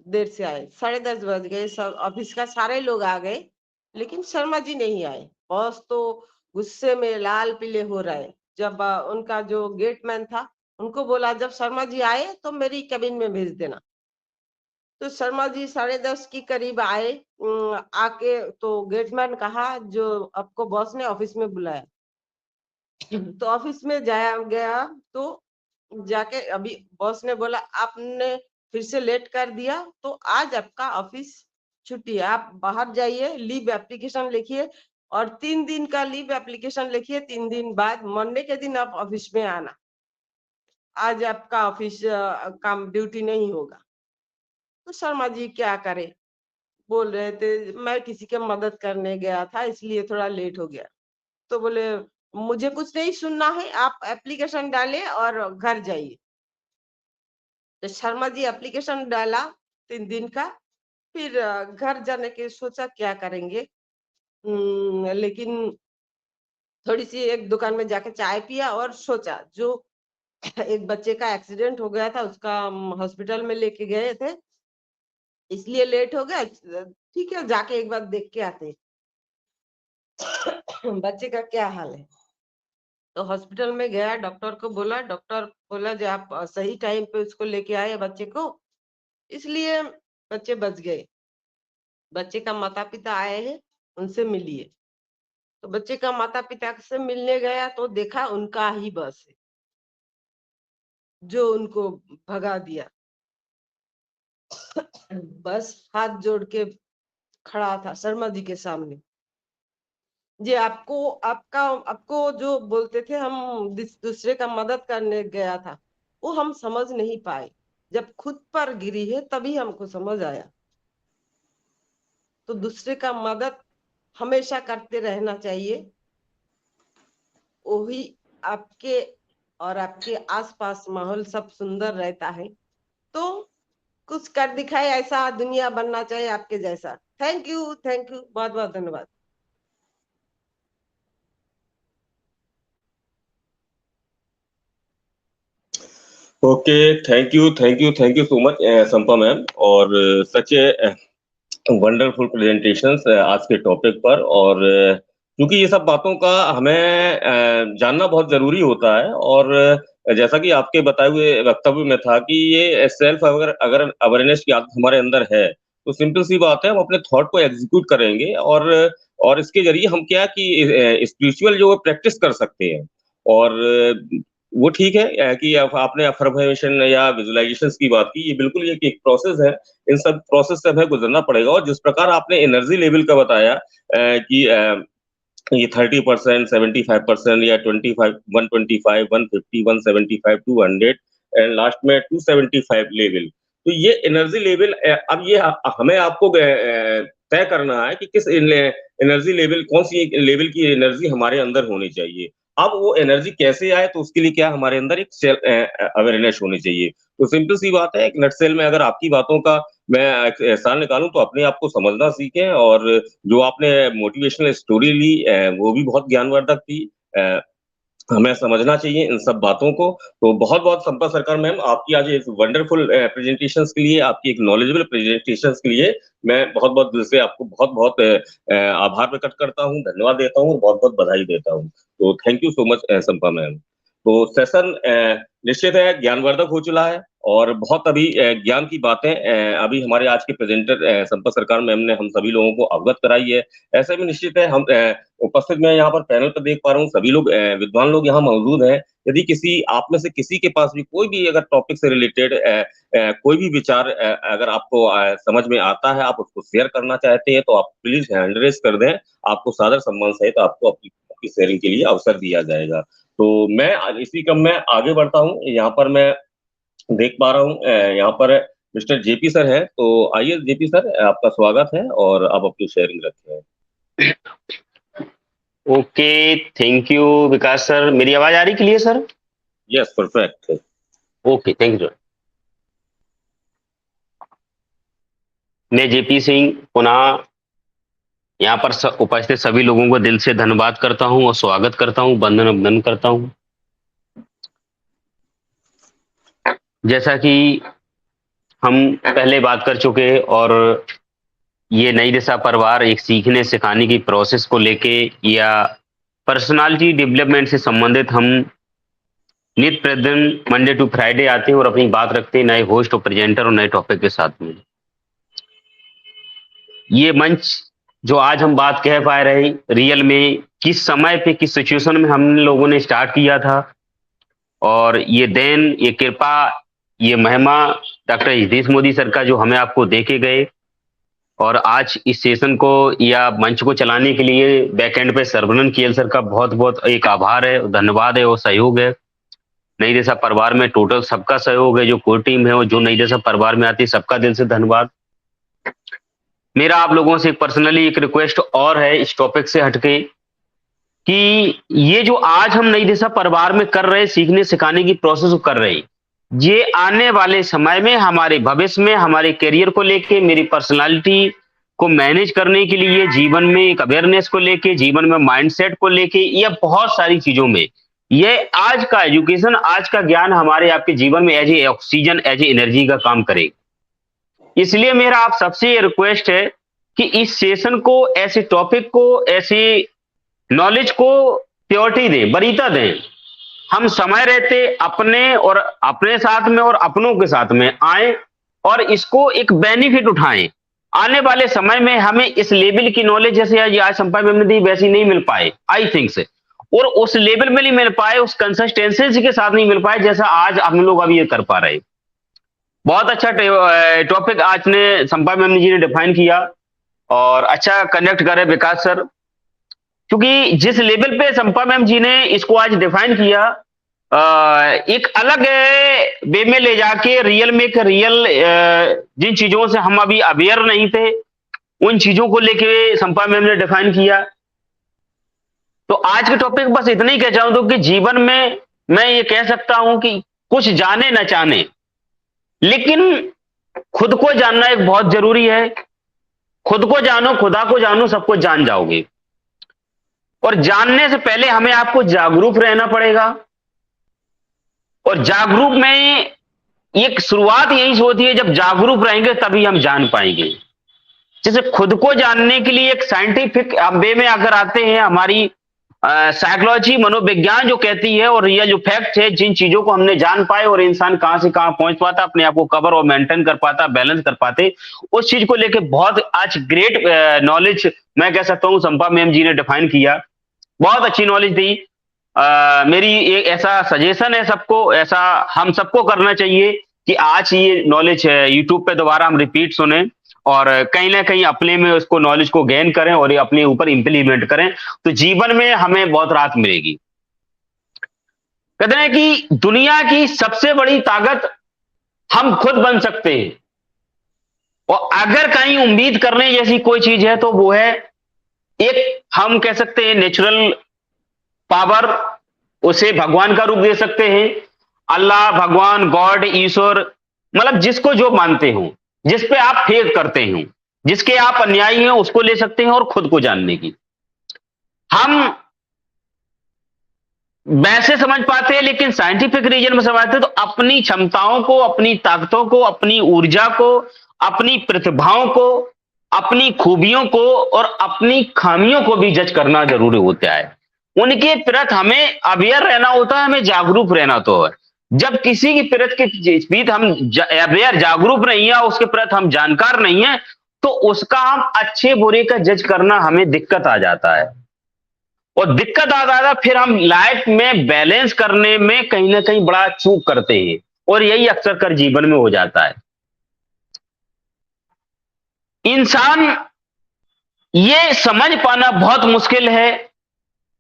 देर से आए। 10:30 बज गए, सब ऑफिस का सारे लोग आ गए, लेकिन शर्मा जी नहीं आए। बॉस तो गुस्से में लाल पीले हो रहे। जब उनका जो गेटमैन था, उनको बोला, जब शर्मा जी आए तो मेरी कैबिन में भेज देना। तो शर्मा जी 10:30 के करीब आए। आके तो गेटमैन कहा, जो आपको बॉस ने ऑफिस में बुलाया। तो ऑफिस में जाया गया तो जाके अभी बॉस ने बोला, आपने फिर से लेट कर दिया, तो आज आपका ऑफिस छुट्टी है, आप बाहर जाइए, लीव एप्लीकेशन लिखिए और 3 दिन का लीव एप्लीकेशन लिखिए। 3 दिन बाद मंडे के दिन आप ऑफिस में आना। आज आपका ऑफिस काम ड्यूटी नहीं होगा। तो शर्मा जी क्या करे, बोल रहे थे, मैं किसी के मदद करने गया था इसलिए थोड़ा लेट हो गया। तो बोले, मुझे कुछ नहीं सुनना है, आप एप्लीकेशन डालिए और घर जाइए। तो शर्मा जी एप्लीकेशन डाला 3 दिन का। फिर घर जाने के सोचा क्या करेंगे। लेकिन थोड़ी सी एक दुकान में जाके चाय पिया और सोचा, जो एक बच्चे का एक्सीडेंट हो गया था, उसका हॉस्पिटल में लेके गए थे, इसलिए लेट हो गया। ठीक है, जाके एक बार देख के आते बच्चे का क्या हाल है। तो हॉस्पिटल में गया, डॉक्टर को बोला, डॉक्टर बोला जो आप सही टाइम पे उसको लेके आए बच्चे को, इसलिए बच्चे बच गए। बच्चे का माता पिता आए हैं, उनसे मिलिए। तो बच्चे का माता पिता से मिलने गया तो देखा उनका ही बस है जो उनको भगा दिया। बस हाथ जोड़ के खड़ा था शर्मा जी के सामने। जी आपको जो बोलते थे हम दूसरे का मदद करने गया था, वो हम समझ नहीं पाए। जब खुद पर गिरी है तभी हमको समझ आया। तो दूसरे का मदद हमेशा करते रहना चाहिए। वही आपके और आपके आसपास माहौल सब सुंदर रहता है। तो कुछ कर दिखाए, ऐसा दुनिया बनना चाहिए आपके जैसा। थैंक यू, बहुत बहुत धन्यवाद। Okay, thank you so much Sampa ma'am, और सच वंडरफुल प्रेजेंटेशंस आज के टॉपिक पर। और क्योंकि ये सब बातों का हमें जानना बहुत जरूरी होता है, और जैसा कि आपके बताए हुए वक्तव्य में था कि ये सेल्फ अगर अवेयरनेस की आदत हमारे अंदर है, तो सिंपल सी बात है, हम अपने थॉट को एग्जीक्यूट करेंगे, और इसके जरिए हम क्या कि स्पिरिचुअल जो प्रैक्टिस कर सकते हैं। और वो ठीक है कि आपने अफर्मेशन या विजुअलाइजेशंस की बात की, ये बिल्कुल ये एक प्रोसेस है। इन सब प्रोसेस से हमें गुजरना पड़ेगा, और जिस प्रकार आपने एनर्जी लेवल का बताया कि ये 30%, 75% या 25, 125, 150, 175, 200 एंड लास्ट में 275 लेवल। तो ये एनर्जी लेवल अब ये हमें आपको तय करना है कि किस एनर्जी लेवल, कौन सी लेवल की एनर्जी हमारे अंदर होनी चाहिए। अब वो एनर्जी कैसे आए, तो उसके लिए क्या हमारे अंदर एक सेल्फ अवेयरनेस होनी चाहिए। तो सिंपल सी बात है, एक नटसेल में अगर आपकी बातों का मैं सार निकालूं, तो अपने आप को समझना सीखें। और जो आपने मोटिवेशनल स्टोरी ली वो भी बहुत ज्ञानवर्धक थी। हमें समझना चाहिए इन सब बातों को। तो बहुत-बहुत संपा सरकार मैम, आपकी आज इस वंडरफुल प्रेजेंटेशंस के लिए, आपकी एक नॉलेजेबल प्रेजेंटेशंस के लिए मैं बहुत-बहुत दिल से आपको बहुत-बहुत आभार प्रकट करता हूँ, धन्यवाद देता हूँ, बहुत-बहुत बधाई देता हूँ। तो thank you so much Sampa ma'am. तो सेशन निश्चित है ज्ञानवर्धक हो चला है, और बहुत अभी ज्ञान की बातें अभी हमारे आज के प्रेजेंटर संपा सरकार मैम ने हम सभी लोगों को अवगत कराई है। ऐसे में निश्चित है हम उपस्थित मैं यहाँ पर पैनल पर देख पा रहा हूँ, सभी लोग विद्वान लोग यहाँ मौजूद हैं। यदि किसी आप में से किसी के पास भी कोई भी अगर टॉपिक से रिलेटेड कोई भी विचार अगर आपको समझ में आता है, आप उसको शेयर करना चाहते हैं, तो आप प्लीज हैंड रेज कर दें। आपको सादर सम्मान सहित आपको अपनी शेयरिंग के लिए अवसर दिया जाएगा। तो मैं इसी क्रम में आगे बढ़ता हूँ। यहाँ पर मैं देख पा रहा हूँ यहाँ पर मिस्टर जेपी सर है। तो आइए जेपी सर, आपका स्वागत है, और आप अपनी शेयरिंग रखें। Okay, thank you Vikas sir. मेरी आवाज आ रही clear sir? Yes, perfect. Okay, thank you sir. मैं जेपी सिंह पुनः यहाँ पर उपस्थित सभी लोगों को दिल से धन्यवाद करता हूँ और स्वागत करता हूँ, वंदन अभिनंदन करता हूँ। जैसा कि हम पहले बात कर चुके हैं, और ये नई दिशा परिवार एक सीखने सिखाने की प्रोसेस को लेके या पर्सनालिटी डेवलपमेंट से संबंधित हम नित्य प्रतिदिन मंडे टू फ्राइडे आते हैं और अपनी बात रखते हैं नए होस्ट और प्रेजेंटर और नए टॉपिक के साथ में। ये मंच जो आज हम बात कह पा रहे हैं, रियल में किस समय पे किस सिचुएशन में हम लोगों ने स्टार्ट किया था, और ये देन, ये कृपा, ये महिमा डॉक्टर हितेश मोदी सर का जो हमें आपको देके गए। और आज इस सेशन को या मंच को चलाने के लिए बैकएंड पे सर्वनन केएल सर का बहुत बहुत एक आभार है, धन्यवाद है और सहयोग है। नई दिशा परिवार में टोटल सबका सहयोग है, जो कोर टीम है और जो नई दिशा परिवार में आती है, सबका दिल से धन्यवाद। मेरा आप लोगों से पर्सनली एक रिक्वेस्ट और है इस टॉपिक से हटके, कि ये जो आज हम नई दिशा परिवार में कर रहे सीखने सिखाने की प्रोसेस कर रहे हैं, ये आने वाले समय में हमारे भविष्य में हमारे करियर को लेके, मेरी पर्सनालिटी को मैनेज करने के लिए, जीवन में एक अवेयरनेस को लेके, जीवन में माइंडसेट को लेके, या बहुत सारी चीजों में ये आज का एजुकेशन, आज का ज्ञान हमारे आपके जीवन में as a oxygen, as a energy का काम करेगा। इसलिए मेरा आप सबसे ये रिक्वेस्ट है कि इस सेशन को, ऐसे टॉपिक को, ऐसी नॉलेज को प्योरिटी दें, वरीयता दें। हम समय रहते अपने साथ में और अपनों के साथ में आए और इसको एक बेनिफिट उठाएं। आने वाले समय में हमें इस लेवल की नॉलेज जैसे आज संपा मैम ने दी वैसी नहीं मिल पाए, आई थिंक से, और उस लेवल में नहीं मिल पाए, उस कंसिस्टेंसी के साथ नहीं मिल पाए जैसा आज हम लोग अभी ये कर पा रहे। बहुत अच्छा टॉपिक आज ने संपा मैम जी ने डिफाइन किया और अच्छा कनेक्ट करे विकास सर, क्योंकि जिस लेवल पे संपा मैम जी ने इसको आज डिफाइन किया, एक अलग वे में ले जाके रियल में, जिन चीजों से हम अभी अवेयर नहीं थे उन चीजों को लेके संपा मैम ने डिफाइन किया। तो आज के टॉपिक बस इतना ही कह चाहूँ तो कि जीवन में मैं ये कह सकता हूं कि कुछ जाने न जाने, लेकिन खुद को जानना एक बहुत जरूरी है। खुद को जानो, खुदा को जानो, सबको जान जाओगे। और जानने से पहले हमें आपको जागरूक रहना पड़ेगा, और जागरूक में एक शुरुआत यही से होती है, जब जागरूक रहेंगे तभी हम जान पाएंगे। जैसे खुद को जानने के लिए एक साइंटिफिक वे में अगर आते हैं, हमारी साइकोलॉजी, मनोविज्ञान जो कहती है और रियल जो फैक्ट है, जिन चीजों को हमने जान पाए और इंसान कहां से कहां पहुंच पाता, अपने आप को कवर और मेंटेन कर पाता, बैलेंस कर पाते, उस चीज को लेके बहुत आज ग्रेट नॉलेज मैं कह सकता हूं संपा मैम जी ने डिफाइन किया। बहुत अच्छी नॉलेज दी। मेरी एक ऐसा सजेशन है सबको, ऐसा हम सबको करना चाहिए कि आज ये नॉलेज यूट्यूब पे दोबारा हम रिपीट सुने और कहीं ना कहीं अपने में उसको नॉलेज को गेन करें और ये अपने ऊपर इंप्लीमेंट करें, तो जीवन में हमें बहुत राहत मिलेगी। कहते हैं कि दुनिया की सबसे बड़ी ताकत हम खुद बन सकते हैं, और अगर कहीं उम्मीद करने जैसी कोई चीज है तो वो है एक, हम कह सकते हैं नेचुरल पावर, उसे भगवान का रूप दे सकते हैं, अल्लाह, भगवान, गॉड, ईश्वर, मतलब जिसको जो मानते हो, जिस पे आप फेथ करते हो, जिसके आप अन्यायी हैं, उसको ले सकते हैं। और खुद को जानने की हम वैसे समझ पाते हैं, लेकिन साइंटिफिक रीजन में समझते हैं तो अपनी क्षमताओं को, अपनी ताकतों को, अपनी ऊर्जा को, अपनी प्रतिभाओं को, अपनी खूबियों को और अपनी खामियों को भी जज करना जरूरी होता है। उनके प्रति हमें अवेयर रहना होता है, हमें जागरूक रहना तो है। जब किसी की प्रति के हम अवेयर, जागरूक नहीं है, उसके प्रति हम जानकार नहीं है, तो उसका हम अच्छे बुरे का जज करना हमें दिक्कत आ जाता है, और दिक्कत आ जाता है फिर हम लाइफ में बैलेंस करने में कहीं ना कहीं बड़ा चूक करते हैं, और यही अक्सर कर जीवन में हो जाता है। इंसान ये समझ पाना बहुत मुश्किल है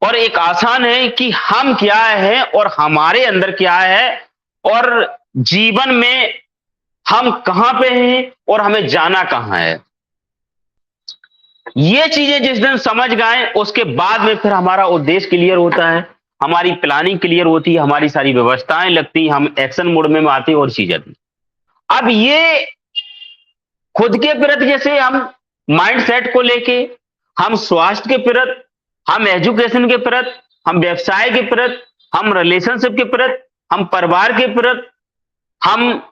और एक आसान है कि हम क्या है और हमारे अंदर क्या है, और जीवन में हम कहां पे हैं और हमें जाना कहां है। ये चीजें जिस दिन समझ गए, उसके बाद में फिर हमारा उद्देश्य क्लियर होता है, हमारी प्लानिंग क्लियर होती है, हमारी सारी व्यवस्थाएं लगती, हम एक्शन मोड में आते हैं और चीजें। अब ये खुद के प्रति, जैसे हम माइंड सेट को लेके, हम स्वास्थ्य के प्रति, हम एजुकेशन के प्रति, हम व्यवसाय के प्रति, हम रिलेशनशिप के प्रति, हम परिवार के प्रति, हम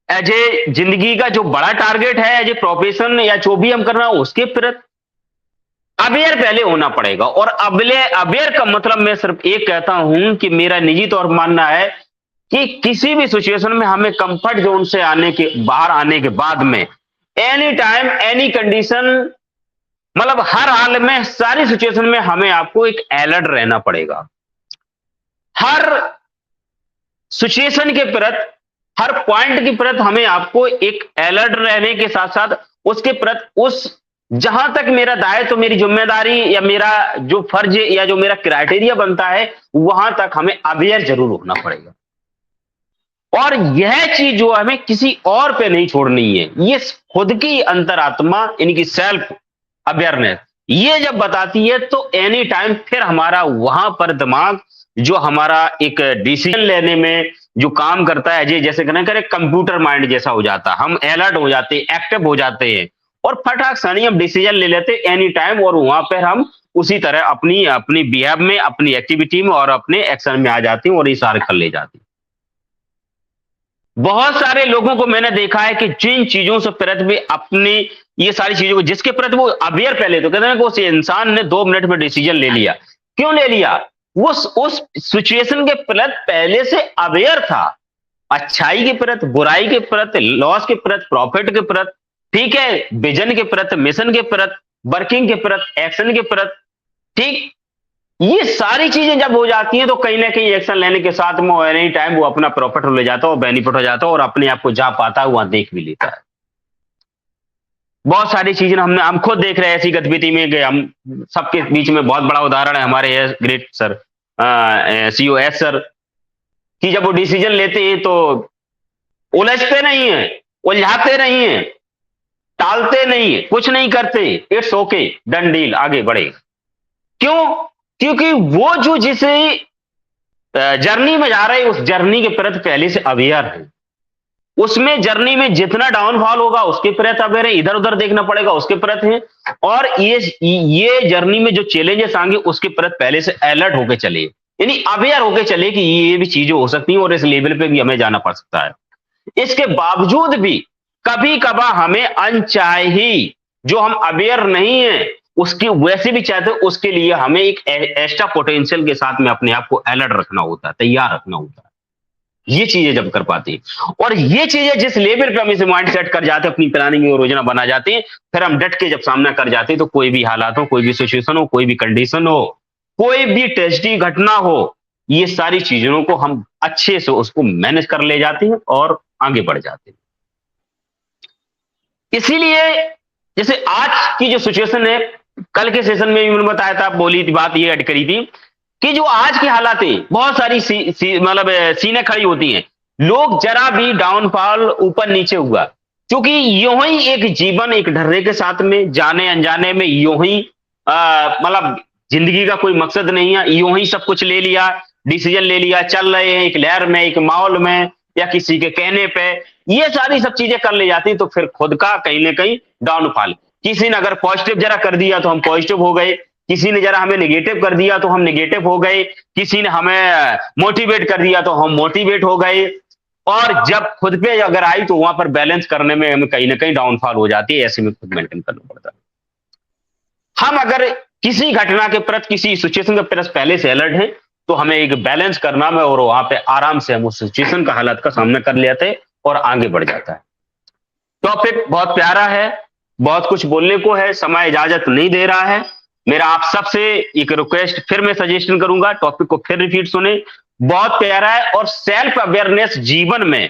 एज ए जिंदगी का जो बड़ा टारगेट है, एज ए प्रोफेशन या जो भी हम कर रहे हैं उसके प्रति अवेयर पहले होना पड़ेगा। और अवेयर का मतलब मैं सिर्फ एक कहता हूं कि मेरा निजी तौर पर मानना है कि किसी भी सिचुएशन में हमें कंफर्ट जोन से बाहर आने के बाद में एनी टाइम, एनी कंडीशन, मतलब हर हाल में, सारी सिचुएशन में हमें आपको एक अलर्ट रहना पड़ेगा। हर सिचुएशन के प्रति, हर पॉइंट के प्रति हमें आपको एक अलर्ट रहने के साथ साथ उसके प्रति, उस जहां तक मेरा दायित्व, तो मेरी जिम्मेदारी या मेरा जो फर्ज या जो मेरा क्राइटेरिया बनता है, वहां तक हमें अवेयर जरूर होना पड़ेगा। और यह चीज जो हमें किसी और पे नहीं छोड़नी है, ये खुद की अंतरात्मा, इनकी सेल्फ अवेयरनेस, ये जब बताती है तो एनी टाइम फिर हमारा वहां पर दिमाग जो हमारा एक डिसीजन लेने में जो काम करता है, जैसे कहना कंप्यूटर माइंड जैसा हो जाता है, हम अलर्ट हो जाते हैं, एक्टिव हो जाते हैं और फटाक से हम डिसीजन ले लेते हैं एनी टाइम, और वहां पर हम उसी तरह अपनी बिहेव में, अपनी एक्टिविटी में और अपने एक्शन में आ जाते हैं और ये सारे कर ले जाते हैं। बहुत सारे लोगों को मैंने देखा है कि जिन चीजों से प्रति भी अपनी ये सारी चीजों को, जिसके प्रति वो अवेयर पहले, तो कहते हैं कि उस इंसान ने 2 मिनट में डिसीजन ले लिया। क्यों ले लिया? वो उस सिचुएशन के प्रति पहले से अवेयर था, अच्छाई के प्रति, बुराई के प्रति, लॉस के प्रति, प्रॉफिट के प्रति, ठीक है, विजन के प्रति, मिशन के प्रति, वर्किंग के प्रति, एक्शन के प्रति, ठीक। ये सारी चीजें जब हो जाती हैं तो कहीं ना कहीं एक्शन लेने के साथ में एनी टाइम वो अपना प्रॉफिट ले जाता है और बेनिफिट हो जाता है और अपने आप को जहां पाता है वहां देख भी लेता है। बहुत सारी चीजें हम खुद देख रहे हैं ऐसी गतिविधि में कि हम सबके बीच में बहुत बड़ा उदाहरण है हमारे ग्रेट सर COS सर कि जब वो डिसीजन लेते हैं तो उलझते नहीं है, उलझाते नहीं है, टालते नहीं है, कुछ नहीं करते, इट्स ओके, डन डील, आगे बढ़े। क्यों? क्योंकि वो जो जिसे जर्नी में जा रहे हैं उस जर्नी के प्रति पहले से अवेयर है। उसमें जर्नी में जितना डाउनफॉल होगा उसके प्रति अवेयर है, इधर उधर देखना पड़ेगा उसके प्रति है, और ये जर्नी में जो चैलेंजेस आएंगे उसके प्रति पहले से अलर्ट होके चले, यानी अवेयर होके चले कि ये भी चीजें हो सकती हैं और इस लेवल पे भी हमें जाना पड़ सकता है। इसके बावजूद भी कभी कभार हमें अनचाही ही जो हम अवेयर नहीं है उसकी वैसे भी चाहते उसके लिए हमें एक एक्स्ट्रा पोटेंशियल के साथ में अपने आप को अलर्ट रखना होता है, तैयार रखना होता है। ये चीजें जब कर पाते हैं और ये चीजें जिस लेवल पे हम इसे माइंड सेट कर जाते हैं, अपनी प्लानिंग और योजना बना जाते हैं, फिर हम डट के जब सामना कर जाते हैं तो कोई भी हालात हो, कोई भी सिचुएशन हो, कोई भी कंडीशन हो, कोई भी टेस्टी घटना हो, ये सारी चीजों को हम अच्छे से उसको मैनेज कर ले जाते हैं और आगे बढ़ जाते हैं। इसीलिए जैसे आज की जो सिचुएशन है, कल के सेशन में भी मैंने बताया था, बोली थी बात, ये ऐड करी थी कि जो आज की हालात है बहुत सारी मतलब सीने खड़ी होती हैं, लोग जरा भी डाउनफॉल ऊपर नीचे हुआ क्योंकि यूं ही एक जीवन एक ढर्रे के साथ में जाने अनजाने में यूं ही मतलब जिंदगी का कोई मकसद नहीं है, यूं ही सब कुछ ले लिया, डिसीजन ले लिया, चल रहे हैं एक लहर में, एक माहौल में या किसी के कहने पे, ये सारी सब चीजें कर ले जाती तो फिर खुद का कहीं ना कहीं डाउनफॉल। किसी ने अगर पॉजिटिव जरा कर दिया तो हम पॉजिटिव हो गए, किसी ने जरा हमें नेगेटिव कर दिया तो हम नेगेटिव हो गए, किसी ने हमें मोटिवेट कर दिया तो हम मोटिवेट हो गए, और जब खुद पे अगर आई तो वहां पर बैलेंस करने में हमें कहीं ना कहीं डाउनफॉल हो जाती है। ऐसे में खुद मेंटेन करना पड़ता है। हम अगर किसी घटना के प्रति, किसी सिचुएशन के प्रति पहले से अलर्ट हैं तो हमें एक बैलेंस करना में और वहां पे आराम से हम उस सिचुएशन का हालात का सामना कर लेते हैं और आगे बढ़ जाता है। टॉपिक बहुत प्यारा है, बहुत कुछ बोलने को है, समय इजाजत नहीं दे रहा है। मेरा आप सबसे एक रिक्वेस्ट, फिर मैं सजेशन करूंगा, टॉपिक को फिर रिपीट सुने, बहुत प्यारा है। और सेल्फ अवेयरनेस जीवन में,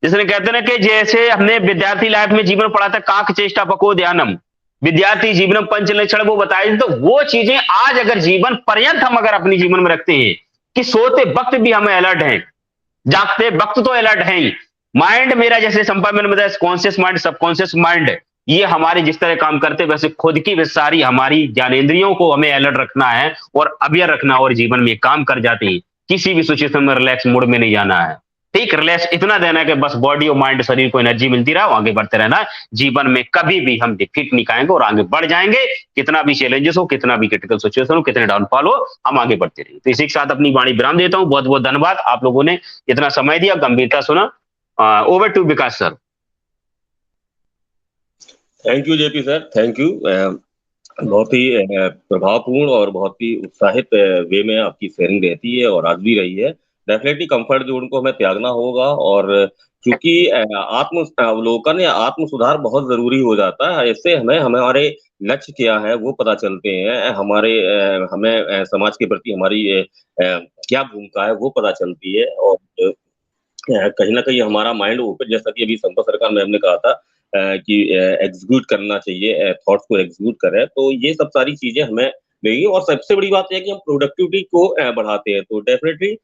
जिसने कहते हैं कि जैसे हमने विद्यार्थी लाइफ में जीवन पढ़ा था, काक चेष्टा पको ध्यानम, विद्यार्थी जीवन पंच लक्षण वो बताए, तो वो चीजें आज अगर जीवन पर्यंत हम अगर अपने जीवन में रखते हैं कि सोते वक्त भी हमें अलर्ट हैं, जागते वक्त तो अलर्ट है ही, माइंड मेरा जैसे संपर्क में बताया कॉन्शियस माइंड सबकॉन्शियस माइंड, ये हमारे जिस तरह काम करते हैं वैसे खुद की भी सारी हमारी ज्ञानेंद्रियों को हमें अलर्ट रखना है और अवेयर रखना, और जीवन में काम कर जाते हैं। किसी भी सिचुएशन में रिलैक्स मूड में नहीं जाना है, ठीक, रिलैक्स इतना देना है कि बस बॉडी और माइंड शरीर को एनर्जी मिलती रहा, आगे बढ़ते रहना है। जीवन में कभी भी हम डिफीट नहीं खाएंगे और आगे बढ़ जाएंगे, कितना भी चैलेंजेस हो, कितना भी क्रिटिकल सिचुएशन हो, कितने डाउनफॉल हो, हम आगे बढ़ते रहेंगे। तो इसी के साथ अपनी वाणी विराम देता हूं। बहुत बहुत धन्यवाद, आप लोगों ने इतना समय दिया, गंभीरता सुना। Over to Vikas sir. Thank you JP sir, thank you. बहुत ही प्रभावपूर्ण और बहुत ही उत्साहित वे में आपकी शेयरिंग रहती है और आज भी रही है। डेफिनेटली कंफर्ट जोन को हमें त्यागना होगा, और क्योंकि आत्म अवलोकन या आत्म सुधार बहुत जरूरी हो जाता है। इससे हमें हमारे लक्ष्य क्या है वो पता चलते हैं, हमें समाज के प्रति हमारी क्या भूमिका है वो पता चलती है, और कहीं ना कहीं हमारा माइंड ओपन, जैसा कि अभी संपत सरकार मैम ने कहा था कि एग्जीक्यूट करना चाहिए, थॉट्स को एग्जीक्यूट करें, तो ये सब सारी चीजें हमें देगी। और सबसे बड़ी बात यह है कि हम प्रोडक्टिविटी को बढ़ाते हैं, तो डेफिनेटली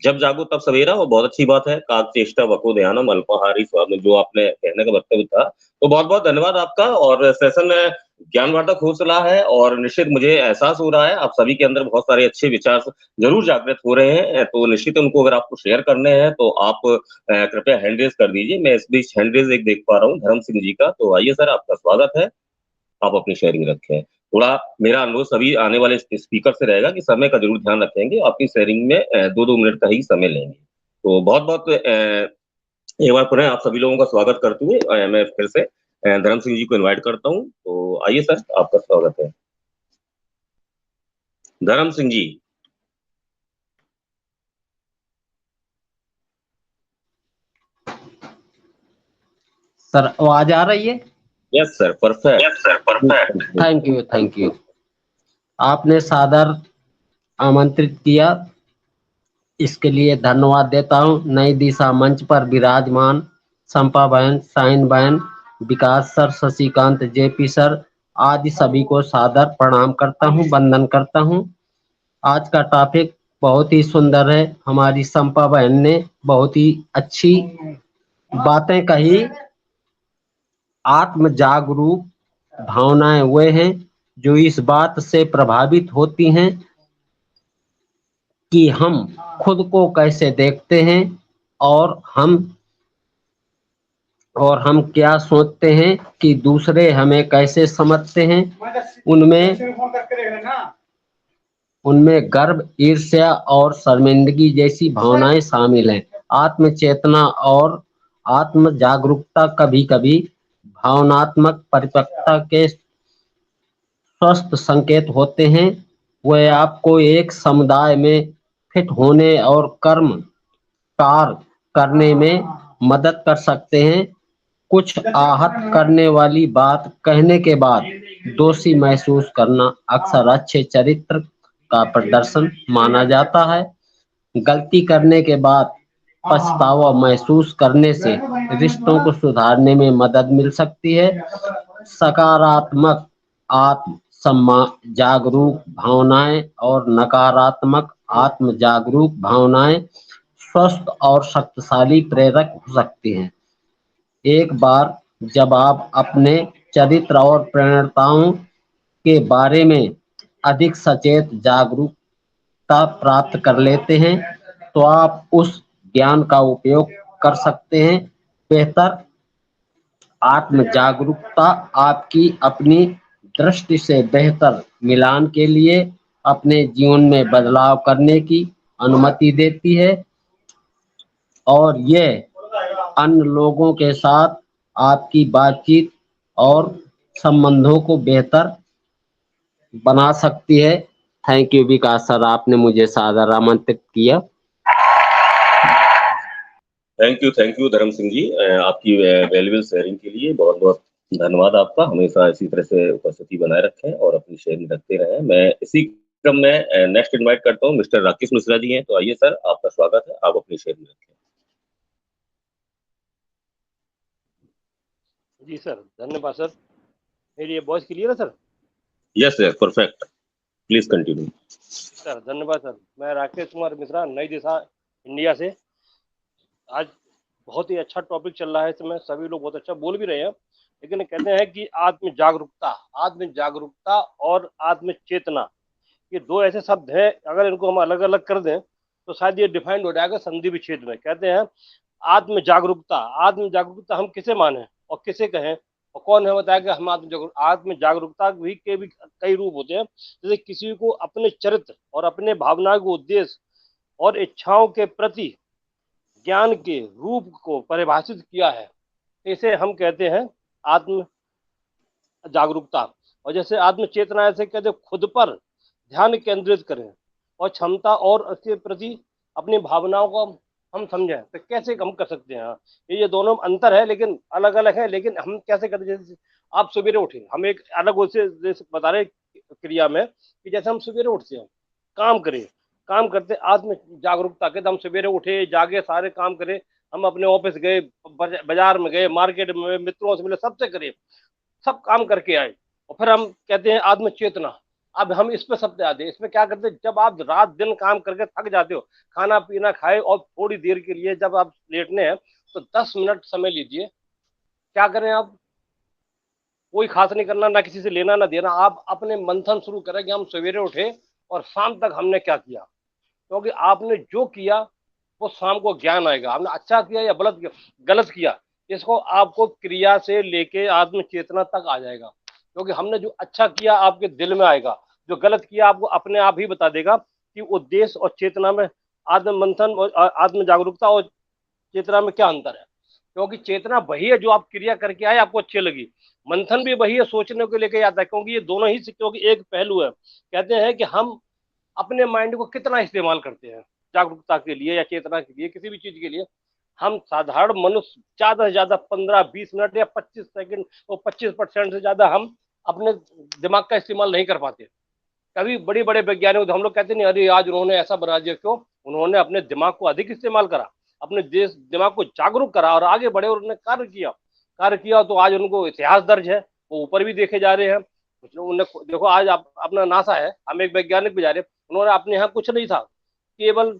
जब जागो तब सवेरा, और बहुत अच्छी बात है। काक चेष्टा वको ध्यानम अल्पाहारी स्वाद, जो आपने कहने का वक्तव्य था, तो बहुत बहुत धन्यवाद आपका। और सेशन ज्ञानवर्धक हो चला है, और निश्चित मुझे एहसास हो रहा है आप सभी के अंदर बहुत सारे अच्छे विचार जरूर जागृत हो रहे हैं, तो निश्चित उनको अगर आपको शेयर करने हैं तो आप कृपया हैंड रेज कर दीजिए। मैं इस बीच हैंड रेज एक देख पा रहा हूँ धर्म सिंह जी का, तो आइए सर, आपका स्वागत है, आप अपनी शेयरिंग रखें। थोड़ा मेरा अनुरोध सभी आने वाले स्पीकर से रहेगा कि समय का जरूर ध्यान रखेंगे, आपकी शेयरिंग में 2-2 मिनट का ही समय लेंगे। तो बहुत बहुत एक बार पुनः आप सभी लोगों का स्वागत करते हुए मैं फिर से धर्म सिंह जी को इनवाइट करता हूं। तो आइए सर, आपका स्वागत है। धर्म सिंह जी। सर आवाज आ रही है? Yes sir, perfect. Thank you. आपने सादर आमंत्रित किया, इसके लिए धन्यवाद देता हूँ। नई दिशा मंच पर विराजमान संपा बहन, साइन बहन, विकास सर, शशिकांत, जेपी सर आदि सभी को सादर प्रणाम करता हूँ, वंदन करता हूँ। आज का टॉपिक बहुत ही सुंदर है। हमारी संपा बहन ने बहुत ही अच्छी बातें कही। आत्म जागरूक भावनाएं वे हैं जो इस बात से प्रभावित होती हैं कि हम खुद को कैसे देखते हैं और हम क्या सोचते हैं कि दूसरे हमें कैसे समझते हैं। उनमें गर्व, ईर्ष्या और शर्मिंदगी जैसी भावनाएं शामिल हैं। आत्म चेतना और आत्म जागरूकता कभी कभी भावनात्मक परिपक्वता के स्वस्थ संकेत होते हैं। वे आपको एक समुदाय में फिट होने और कर्म कार्य करने में मदद कर सकते हैं। कुछ आहत करने वाली बात कहने के बाद दोषी महसूस करना अक्सर अच्छे चरित्र का प्रदर्शन माना जाता है। गलती करने के बाद पछतावा महसूस करने से रिश्तों को सुधारने में मदद मिल सकती है। सकारात्मक आत्म सम्मान जागरूक भावनाएं और नकारात्मक आत्म जागरूक भावनाएं स्वस्थ और शक्तिशाली प्रेरक हो सकती हैं। एक बार जब आप अपने चरित्र और प्रेरणाओं के बारे में अधिक सचेत जागरूकता प्राप्त कर लेते हैं तो आप उस ज्ञान का उपयोग कर सकते हैं। बेहतर आत्म जागरूकता आपकी अपनी दृष्टि से बेहतर मिलान के लिए अपने जीवन में बदलाव करने की अनुमति देती है और यह अन्य लोगों के साथ आपकी बातचीत और संबंधों को बेहतर बना सकती है। थैंक यू विकास सर, आपने मुझे सादर आमंत्रित किया। थैंक यू धर्म सिंह जी, आपकी वैल्यूबल शेयरिंग के लिए बहुत बहुत धन्यवाद आपका। हमेशा इसी तरह से उपस्थिति बनाए रखें और अपनी शेयरिंग रखते रहें। मैं इसी क्रम में नेक्स्ट इनवाइट करता हूँ मिस्टर राकेश मिश्रा जी हैं। तो आइए सर, आपका स्वागत है, आप अपनी शेयरिंग रखें। जी सर, धन्यवाद सर। मेरी ये वॉइस क्लियर है sir? Yes sir, perfect, please continue. Sir धन्यवाद सर। मैं राकेश कुमार मिश्रा, नई दिशा इंडिया से। आज बहुत ही अच्छा टॉपिक चल रहा है, इसमें सभी लोग बहुत अच्छा बोल भी रहे हैं, लेकिन कहते हैं कि आत्म जागरूकता और आत्म चेतना, ये दो ऐसे शब्द हैं, अगर इनको हम अलग अलग कर दें तो शायद ये डिफाइंड हो जाएगा संधि विच्छेद में। कहते हैं आत्म जागरूकता हम किसे माने और किसे कहें और कौन है बताया कि हम आत्म जागरूकता के भी कई रूप होते हैं। जैसे किसी को अपने चरित्र और अपने भावनाओं के उद्देश्य और इच्छाओं के प्रति ज्ञान के रूप को परिभाषित किया है, इसे हम कहते हैं आत्म जागरूकता। और जैसे आत्म चेतना ऐसे कहते हैं खुद पर ध्यान केंद्रित करें और क्षमता और उसके प्रति अपनी भावनाओं को हम समझें। तो कैसे हम कर सकते हैं? ये दोनों में अंतर है, लेकिन अलग अलग है, लेकिन हम कैसे करते हैं? जैसे आप सवेरे उठे, हम एक अलग उसे बता रहे क्रिया में कि जैसे हम सवेरे उठते हैं, काम करते आत्म जागरूकता के, हम सवेरे उठे, जागे, सारे काम करें, हम अपने ऑफिस गए, बाजार में गए, मार्केट में मित्रों से मिले, सबसे करें, सब काम करके आए, और फिर हम कहते हैं आत्म चेतना। अब हम इस पे शब्द आते हैं। इसमें क्या करते हैं, जब आप रात दिन काम करके थक जाते हो, खाना पीना खाए और थोड़ी देर के लिए जब आप लेटने हैं तो 10 मिनट समय लीजिए। क्या करें आप? कोई खास नहीं करना, ना किसी से लेना ना देना, आप अपने मंथन शुरू करें कि हम सवेरे उठे और शाम तक हमने क्या किया। क्योंकि आपने जो किया वो शाम को ज्ञान आएगा, आपने अच्छा किया या गलत किया, इसको आपको क्रिया से लेके आत्म चेतना तक आ जाएगा। क्योंकि हमने जो अच्छा किया आपके दिल में आएगा, जो गलत किया आपको अपने आप ही बता देगा कि उद्देश्य और चेतना में, आत्म मंथन और आत्म जागरूकता और चेतना में क्या अंतर है। क्योंकि चेतना वही है जो आप क्रिया करके आए, आपको अच्छी लगी। मंथन भी वही है, सोचने को लेके आता है, क्योंकि ये दोनों ही सिक्कों की एक पहलू है। कहते हैं कि हम अपने माइंड को कितना इस्तेमाल करते हैं जागरूकता के लिए या चेतना के लिए, किसी भी चीज के लिए। हम साधारण मनुष्य ज्यादा से ज्यादा 15-20 मिनट या 25 सेकंड और 25% से ज्यादा हम अपने दिमाग का इस्तेमाल नहीं कर पाते। कभी बड़े बड़े वैज्ञानिक तो हम लोग कहते नहीं अरे आज उन्होंने ऐसा बना दिया, क्यों? उन्होंने अपने दिमाग को अधिक इस्तेमाल करा, अपने देश दिमाग को जागरूक करा और आगे बढ़े और उन्होंने कार्य किया तो आज उनको इतिहास दर्ज है, वो ऊपर भी देखे जा रहे हैं। उन्होंने देखो आज अपना नासा है, हम एक वैज्ञानिक भी जा रहे हैं, उन्होंने अपने यहाँ कुछ नहीं था, केवल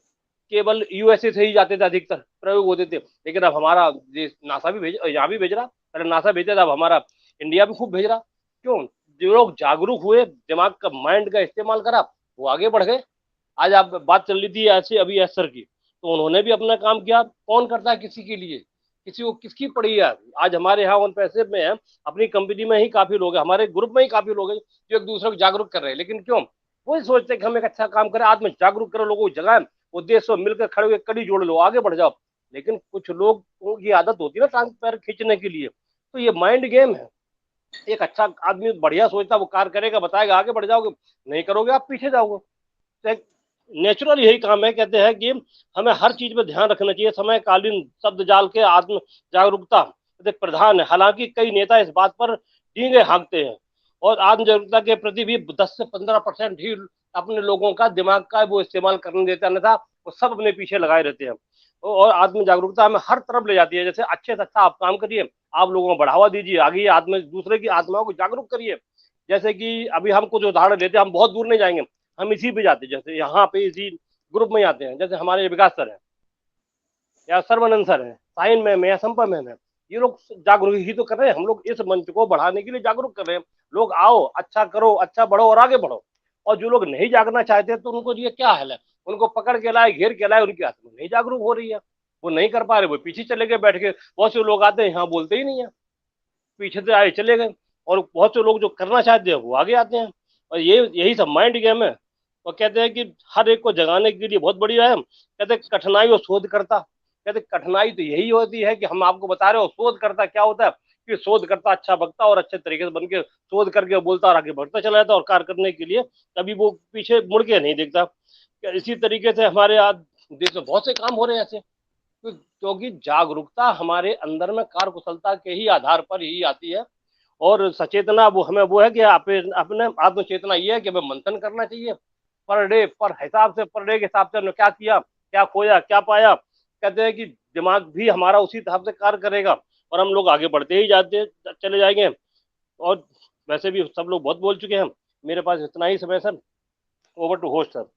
केवल यूएसए से ही जाते थे, अधिकतर प्रयोग होते थे, लेकिन अब हमारा देश नासा भी यहाँ भी भेज रहा, पहले नासा भेजा था, अब हमारा इंडिया भी खूब भेज रहा। क्यों? जो लोग जागरूक हुए, दिमाग का माइंड का इस्तेमाल करा, वो आगे बढ़ गए। आज आप बात चल रही थी ऐसे अभी एसर की, तो उन्होंने भी अपना काम किया। कौन करता है किसी के लिए? किसी को किसकी पड़ी है? आज हमारे यहाँ उन पैसे में है, अपनी कंपनी में ही काफी लोग हैं, हमारे ग्रुप में ही काफी लोग हैं जो एक दूसरे को जागरूक कर रहे हैं, लेकिन क्यों? वही सोचते हैं कि हम एक अच्छा काम करें, आत्म जागरूक करो, लोगों को जगाएं, उद्देश्य मिलकर खड़े हुए कड़ी जोड़ लो, आगे बढ़ जाओ। लेकिन कुछ लोग की आदत होती है ना टांग पैर खींचने के लिए, तो ये माइंड गेम है। एक अच्छा आदमी बढ़िया सोचता, वो कार्य करेगा, बताएगा, आगे बढ़ जाओगे, नहीं करोगे आप पीछे जाओगे। तो नेचुरल यही काम है। कहते हैं कि हमें हर चीज में ध्यान रखना चाहिए, समयकालीन शब्द जाल के आत्म जागरूकता अधिक प्रधान है। हालांकि कई नेता इस बात पर डींगे हाँकते हैं और आत्म जागरूकता के प्रति भी 10 से 15% ही अपने लोगों का दिमाग का वो इस्तेमाल करने देते हैं, अन्यथा वो सब अपने पीछे लगाए रहते हैं। और आत्म जागरूकता हमें हर तरफ ले जाती है। जैसे अच्छे से अच्छा आप काम करिए, आप लोगों को बढ़ावा दीजिए, आगे दूसरे की आत्माओं को जागरूक करिए। जैसे कि अभी हम कुछ उदाहरण देते हैं, हम बहुत दूर नहीं जाएंगे, हम इसी पे जाते हैं, जैसे यहाँ पे इसी ग्रुप में आते हैं, जैसे हमारे विकास सर है या सर्वानंद सर है, साइन मैम है या संपा मैम है, ये लोग जागरूक ही तो कर रहे हैं। हम लोग इस मंच को बढ़ाने के लिए जागरूक कर रहे हैं, लोग आओ, अच्छा करो, अच्छा बढ़ो और आगे बढ़ो। और जो लोग नहीं जागना चाहते तो उनको ये क्या हाल है, उनको पकड़ के लाए, घेर के लाए, उनकी आत्मा नहीं जागरूक हो रही है, वो नहीं कर पा रहे, वो पीछे चले गए बैठ के। बहुत से लोग आते हैं यहाँ बोलते ही नहीं है, पीछे से आए चले गए, और बहुत से लोग जो करना चाहते हैं वो आगे आते हैं। और यही सब माइंड गेम है। और कहते हैं कि हर एक को जगाने के लिए बहुत बढ़िया है, कहते हैं कठिनाई और शोधकर्ता। कहते कठिनाई तो यही होती है कि हम आपको बता रहे हो, शोधकर्ता क्या होता है कि शोधकर्ता अच्छा वक्ता और अच्छे तरीके से बन के शोध करके बोलता और आगे बढ़ता चला जाता और कार्य करने के लिए कभी वो पीछे मुड़ के नहीं देखता। इसी तरीके से हमारे आज देश में बहुत से काम हो रहे हैं ऐसे, क्योंकि जागरूकता हमारे अंदर में कार्य कुशलता के ही आधार पर ही आती है। और सचेतना वो हमें वो है कि अपने आत्मचेतना ये है कि हमें मंथन करना चाहिए पर डे, पर हिसाब से, पर डे के हिसाब से हमने क्या किया, क्या खोया, क्या पाया। कहते हैं कि दिमाग भी हमारा उसी हिसाब से कार्य करेगा और हम लोग आगे बढ़ते ही जाते चले जाएंगे। और वैसे भी सब लोग बहुत बोल चुके हैं, मेरे पास इतना ही समय sir. Over to host sir.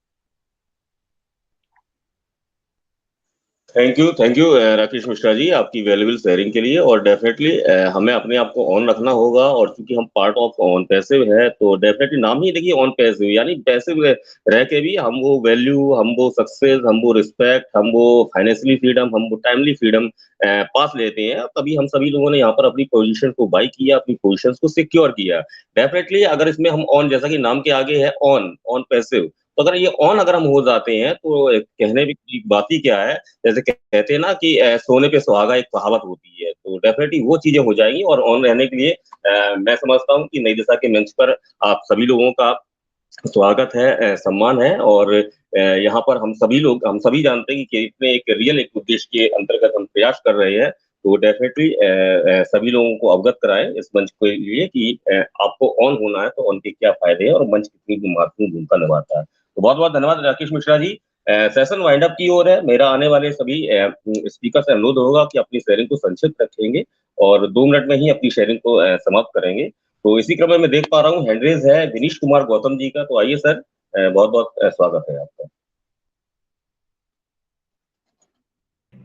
Thank you Rakesh Mishra ji, आपकी वैल्यूबल शेयरिंग के लिए। और डेफिनेटली हमें अपने आप को ऑन रखना होगा, और चूंकि हम पार्ट ऑफ ऑन पैसिव है तो डेफिनेटली नाम ही देखिए ऑन पैसिव, यानी पैसिव रह के भी हम वो वैल्यू, हम वो सक्सेस, हम वो रिस्पेक्ट, हम वो फाइनेंशियली फ्रीडम, हम वो टाइमली फ्रीडम पास लेते हैं। तभी हम सभी लोगों ने यहाँ पर अपनी पोजीशन को बाई किया, अपनी पोजीशन को सिक्योर किया। डेफिनेटली अगर इसमें हम ऑन, जैसा कि नाम के आगे है ऑन पैसिव, तो अगर ये ऑन अगर हम हो जाते हैं तो कहने की बात ही क्या है। जैसे कहते हैं ना कि सोने पे सुहागा, एक कहावत होती है, तो डेफिनेटली वो चीजें हो जाएंगी। और ऑन रहने के लिए मैं समझता हूँ कि नई दिशा के मंच पर आप सभी लोगों का स्वागत है, सम्मान है। और यहाँ पर हम सभी जानते हैं कि इतने एक रियल एक उद्देश्य के अंतर्गत हम प्रयास कर रहे हैं, तो डेफिनेटली सभी लोगों को अवगत कराएं इस मंच के लिए कि आपको ऑन होना है तो ऑन के क्या फायदे हैं और मंच कितनी महत्वपूर्ण भूमिका निभाता है। तो बहुत बहुत धन्यवाद राकेश मिश्रा जी। सेशन वाइंड अप की ओर है। मेरा आने वाले सभी स्पीकर से अनुरोध होगा कि अपनी शेयरिंग को संक्षिप्त रखेंगे और 2 मिनट में ही अपनी शेयरिंग को समाप्त करेंगे। तो इसी क्रम में मैं देख पा रहा हूँ हैंडरेज है विनीश कुमार गौतम जी का। तो आइए सर, बहुत बहुत स्वागत है आपका।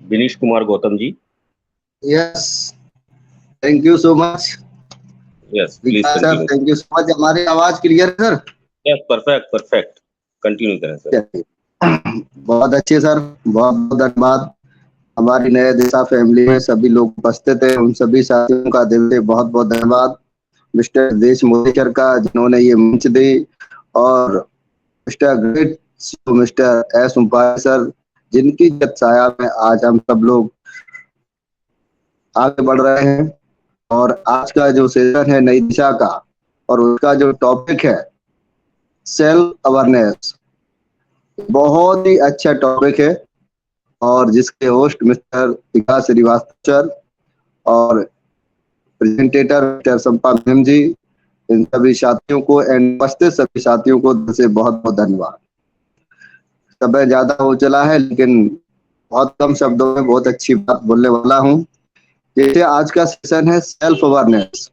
Vinish Kumar Gautam ji. Yes, thank you so much. Yes please sir, thank you so much. हमारी आवाज क्लियर है सर? Yes, perfect. कंटिन्यू करें सर। बहुत अच्छे सर, बहुत बहुत धन्यवाद। हमारी नए दिशा फैमिली में सभी लोग उपस्थित हैं, उन सभी साथियों का दिल से बहुत बहुत धन्यवाद। मिस्टर देश मोदीकर का, जिन्होंने ये मंच दी, और mister great mister S Upadhyay sir, जिनकी छाया में आज हम सब लोग आगे बढ़ रहे हैं। और आज का जो सेशन है नई दिशा का, और उसका जो टॉपिक है सेल्फ अवेयरनेस, बहुत ही अच्छा टॉपिक है। और जिसके होस्ट मिस्टर विकास श्रीवास्तव सर और प्रेजेंटेटर मिस्टर संपा मैम जी, इन सभी साथियों को एंड उपस्थित सभी साथियों को दिल से बहुत बहुत धन्यवाद। समय ज्यादा हो चला है, लेकिन बहुत कम शब्दों में बहुत अच्छी बात बोलने वाला हूँ। जैसे आज का सेशन है सेल्फ अवेयरनेस।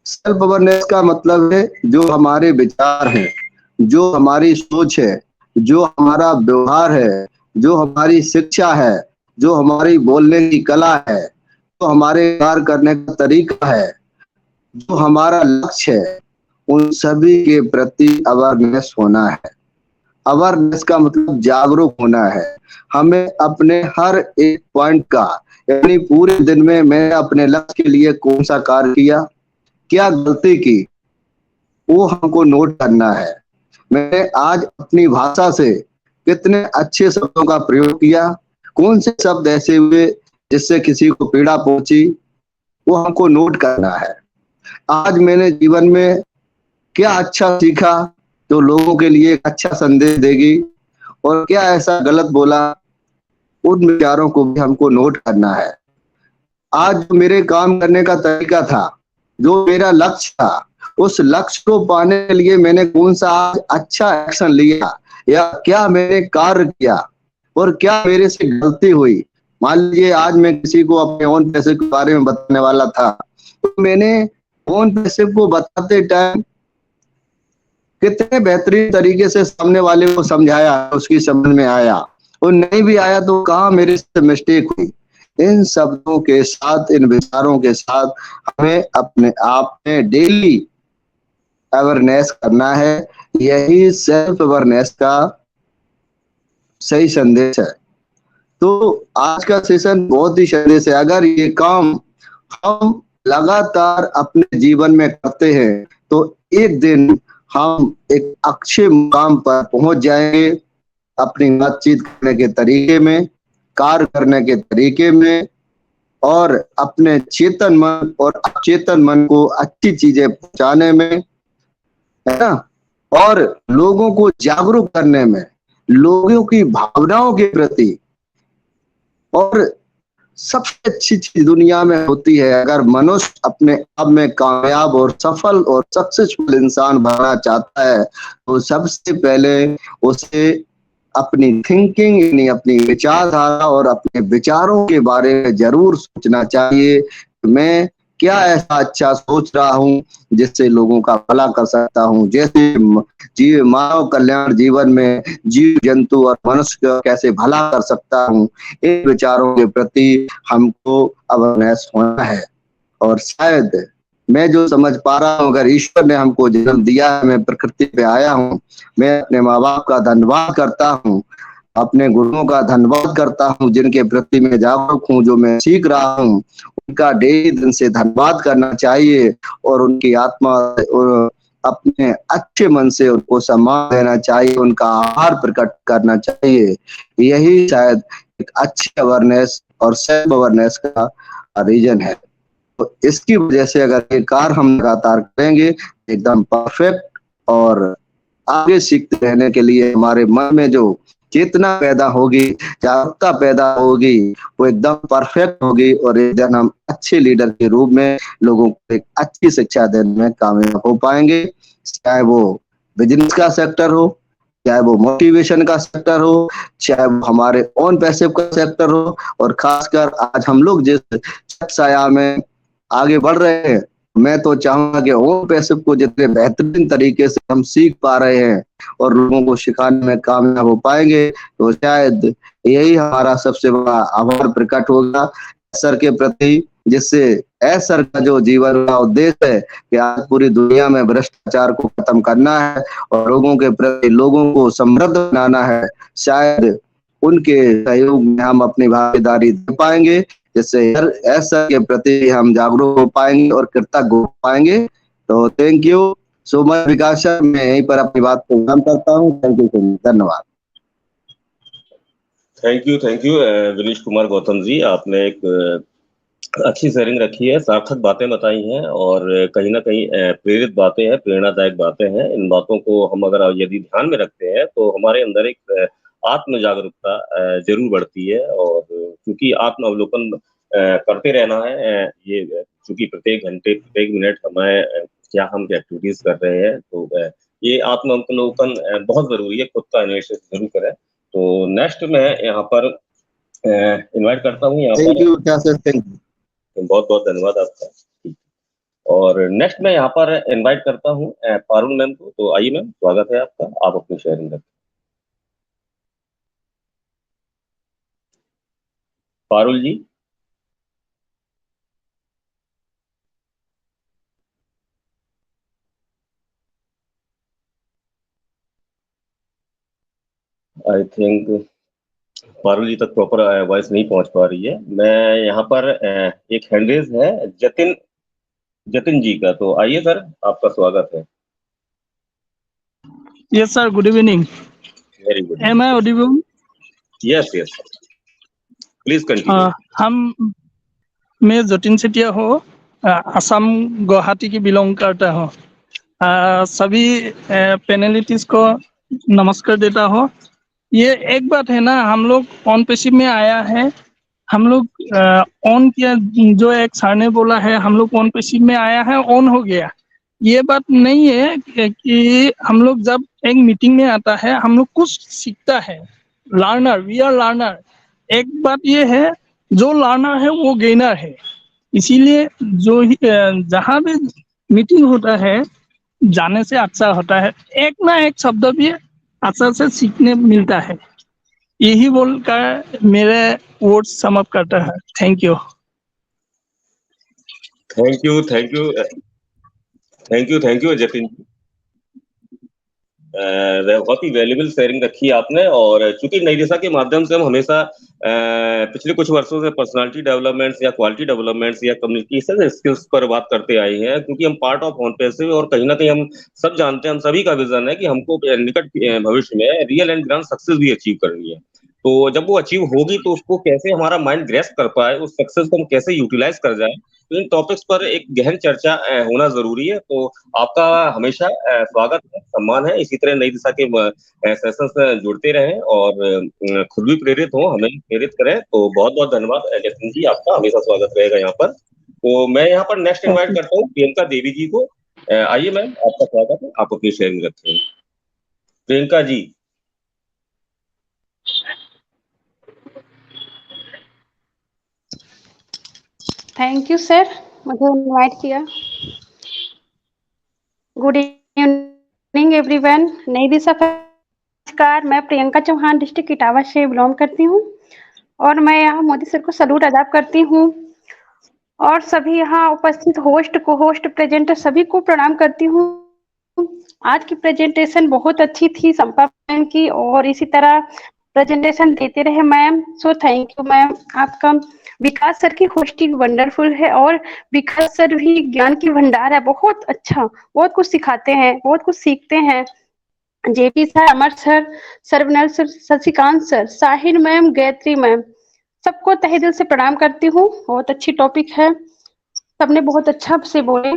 सेल्फ अवेयरनेस का मतलब है जो हमारे विचार हैं, जो हमारी सोच है, जो हमारा व्यवहार है, जो हमारी शिक्षा है, जो हमारी बोलने की कला है, जो हमारे कार्य करने का तरीका है, जो हमारा लक्ष्य है, उन सभी के प्रति अवेयरनेस होना है। अवेयरनेस का मतलब जागरूक होना है। हमें अपने हर एक पॉइंट का, यानी पूरे दिन में मैंने अपने लक्ष्य के लिए कौन सा कार्य किया, क्या गलती की, वो हमको नोट करना है। मैंने आज अपनी भाषा से कितने अच्छे शब्दों का प्रयोग किया, कौन से शब्द ऐसे हुए जिससे किसी को पीड़ा पहुंची, वो हमको नोट करना है। आज मैंने जीवन में क्या अच्छा सीखा जो लोगों के लिए एक अच्छा संदेश देगी, और क्या ऐसा गलत बोला, उन विचारों को भी हमको नोट करना है। आज मेरे काम करने का तरीका था, जो मेरा लक्ष्य था, उस लक्ष्य को पाने के लिए मैंने कौन सा आज अच्छा एक्शन लिया, या क्या मैंने कार्य किया, और क्या मेरे से गलती हुई। मान लीजिए आज मैं किसी को अपने ओन पैसे के बारे में बताने वाला था, तो मैंने ओन पैसे को बताते टाइम कितने बेहतरीन तरीके से सामने वाले को समझाया, उसकी समझ में आया, और नहीं भी आया तो कहाँ मेरे से मिस्टेक हुई। इन शब्दों के साथ, इन विचारों के साथ हमें अपने आप में डेली अवेयरनेस करना है। यही सेल्फ अवेयरनेस का सही संदेश है। तो आज का सेशन बहुत ही संदेश है। अगर ये काम हम लगातार अपने जीवन में करते हैं तो एक दिन हम एक अच्छे मुकाम पर पहुंच जाएंगे, अपनी बातचीत करने के तरीके में, कार्य करने के तरीके में, और अपने चेतन मन और अचेतन मन को अच्छी चीजें पहुंचाने में, है ना, और लोगों को जागरूक करने में, लोगों की भावनाओं के प्रति। और सबसे अच्छी चीज दुनिया में होती है, अगर मनुष्य अपने आप में कामयाब और सफल और सक्सेसफुल इंसान बनना चाहता है तो सबसे पहले उसे अपनी थिंकिंग, यानी अपनी विचारधारा और अपने विचारों के बारे में जरूर सोचना चाहिए। मैं क्या ऐसा अच्छा सोच रहा हूँ जिससे लोगों का भला कर सकता हूँ। जैसे मानव कल्याण, जीवन में जीव जंतु और मनुष्य का कैसे भला कर सकता हूँ, इन विचारों के प्रति हमको अवेयरनेस होना है। और शायद मैं जो समझ पा रहा हूँ, अगर ईश्वर ने हमको जन्म दिया है, मैं प्रकृति पे आया हूँ, मैं अपने माँ बाप का धन्यवाद करता हूँ, अपने गुरुओं का धन्यवाद करता हूँ जिनके प्रति मैं जागरूक हूँ, जो मैं सीख रहा हूँ, उनका डेली दिन से धन्यवाद करना चाहिए, और उनकी आत्मा और अपने अच्छे मन से उनको सम्मान देना चाहिए, उनका आभार प्रकट करना चाहिए। यही शायद एक अच्छी अवेयरनेस और सेल्फ अवेयरनेस का रीजन है। तो इसकी वजह से अगर ये कार्य हम लगातार करेंगे एकदम परफेक्ट, और आगे सीखते रहने के लिए हमारे मन में जो चेतना पैदा होगी, जागरूकता पैदा होगी, वो एकदम परफेक्ट होगी, और एक दिन हम अच्छे लीडर के रूप में लोगों को एक अच्छी शिक्षा देने में कामयाब हो पाएंगे। चाहे वो बिजनेस का सेक्टर हो, चाहे वो मोटिवेशन का सेक्टर हो, चाहे वो हमारे ओन पैसे का सेक्टर हो, और खासकर आज हम लोग जिस छाया में आगे बढ़ रहे हैं, मैं तो चाहूंगा कि ओन पैसे को जितने बेहतरीन तरीके से हम सीख पा रहे हैं और लोगों को सिखाने में कामयाब हो पाएंगे, तो शायद यही हमारा सबसे बड़ा आभार प्रकट होगा सर के प्रति, जिससे सर का जो जीवन का उद्देश्य है कि आज पूरी दुनिया में भ्रष्टाचार को खत्म करना है और लोगों के प्रति, लोगों को समृद्ध बनाना है, शायद उनके सहयोग में हम अपनी भागीदारी दे पाएंगे, जिससे ऐसा के प्रति हम जागरूक हो पाएंगे और कृतज्ञ हो पाएंगे। तो thank you so much Vikas sir, मैं यहीं पर अपनी बात को खत्म करता हूँ। थैंक यू सो मच, धन्यवाद। थैंक यू विनीश कुमार गौतम जी, आपने एक अच्छी शेयरिंग रखी है, सार्थक बातें बताई हैं, और कहीं ना कहीं प्रेरित बातें हैं, प्रेरणादायक बातें हैं। इन बातों को हम अगर यदि ध्यान में रखते हैं तो हमारे अंदर एक आत्म जागरूकता जरूर बढ़ती है। और क्योंकि आत्म अवलोकन करते रहना है, ये चूंकि प्रत्येक घंटे, प्रत्येक मिनट हमें क्या हम एक्टिविटीज कर रहे हैं। तो ये आत्मावलोकन बहुत जरूरी है, खुद का एनालिसिस जरूर करें। तो नेक्स्ट मैं यहाँ पर इनवाइट करता हूँ यहाँ थैंक पर, यू क्या सर, थैंक यू। बहुत बहुत धन्यवाद आपका। और नेक्स्ट मैं यहाँ पर इनवाइट करता हूँ पारुल मैम को। तो आइए मैम, स्वागत है आपका, आप अपनी शेयरिंग रखें। पारुल जी। आई थिंक पारुल जी तक प्रॉपर वॉइस नहीं पहुंच पा रही है। मैं यहाँ पर एक हैंड रेज है जतिन जतिन जी का। तो आइए सर, आपका स्वागत है। Yes, sir. Good evening. Very good. Am I audible? Yes yes, please continue. मैं जतिन सेठिया हूँ, असम गुवाहाटी की बिलोंग करता हूँ। सभी पैनलिटिस्ट को नमस्कार देता हूँ। ये एक बात है ना, हम लोग ऑन पैसिव में आया है, हम लोग ऑन किया, जो एक सर ने बोला है हम लोग ऑन पैसिव में आया है, ऑन हो गया। ये बात नहीं है कि हम लोग जब एक मीटिंग में आता है हम लोग कुछ सीखता है। Learner, we are learner. एक बात ये है, जो लर्नर है वो गेनर है। इसीलिए जो जहाँ भी मीटिंग होता है जाने से अच्छा होता है, एक ना एक शब्द भी अच्छा से सीखने मिलता है। यही बोलकर मेरे वर्ड समअप करता है। Thank you. Thank you thank you thank you Jatin ji. बहुत ही वैल्यूबल शेयरिंग रखी है आपने। और चूंकि नई दिशा के माध्यम से हम हमेशा पिछले कुछ वर्षों से पर्सनालिटी डेवलपमेंट्स या क्वालिटी डेवलपमेंट्स या कम्युनिकेशन स्किल्स पर बात करते आए हैं, क्योंकि हम पार्ट ऑफ ऑन पैसिव, और कहीं ना कहीं हम सब जानते हैं, हम सभी का विजन है कि हमको निकट भविष्य में रियल एंड ग्रांड सक्सेस भी अचीव करनी है। तो जब वो अचीव होगी तो उसको कैसे हमारा माइंड ग्रेस्प कर पाए, उस सक्सेस को हम कैसे यूटिलाइज कर जाए, तो इन टॉपिक्स पर एक गहन चर्चा होना जरूरी है। तो आपका हमेशा स्वागत है, सम्मान है। इसी तरह नई दिशा के सेशंस में जुड़ते रहें और खुद भी प्रेरित हो, हमें प्रेरित करें। तो बहुत बहुत धन्यवाद जतिन जी, आपका हमेशा स्वागत रहेगा यहाँ पर। तो मैं यहाँ पर नेक्स्ट इनवाइट करता हूँ प्रियंका देवी जी को। आइए मैम, आपका स्वागत है, आप अपनी शेयरिंग रखें। Priyanka ji. Thank you sir, मुझे इनवाइट किया। Good evening everyone. नई दिशा, नमस्कार। मैं प्रियंका चौहान डिस्ट्रिक्ट इटावा से बिलोंग करती हूँ और मैं यहाँ मोदी सर को सलूट अदा करती हूँ और सभी यहाँ उपस्थित होस्ट, को होस्ट, प्रेजेंटर सभी को प्रणाम करती हूँ। आज की प्रेजेंटेशन बहुत अच्छी थी संपा मैम की, और इसी तरह प्रेजेंटेशन देते रहे ma'am. So thank you ma'am. आपका विकास सर की होस्टिंग वंडरफुल है और विकास सर भी ज्ञान की भंडार है। बहुत अच्छा, बहुत कुछ सिखाते हैं, बहुत कुछ सीखते हैं। JP sir, Amar sir, Sarvanal sir, Shashikant sir, Sahir ma'am, Gayatri ma'am, सबको तहे दिल से प्रणाम करती हूँ। बहुत अच्छी टॉपिक है, सबने बहुत अच्छा से बोले।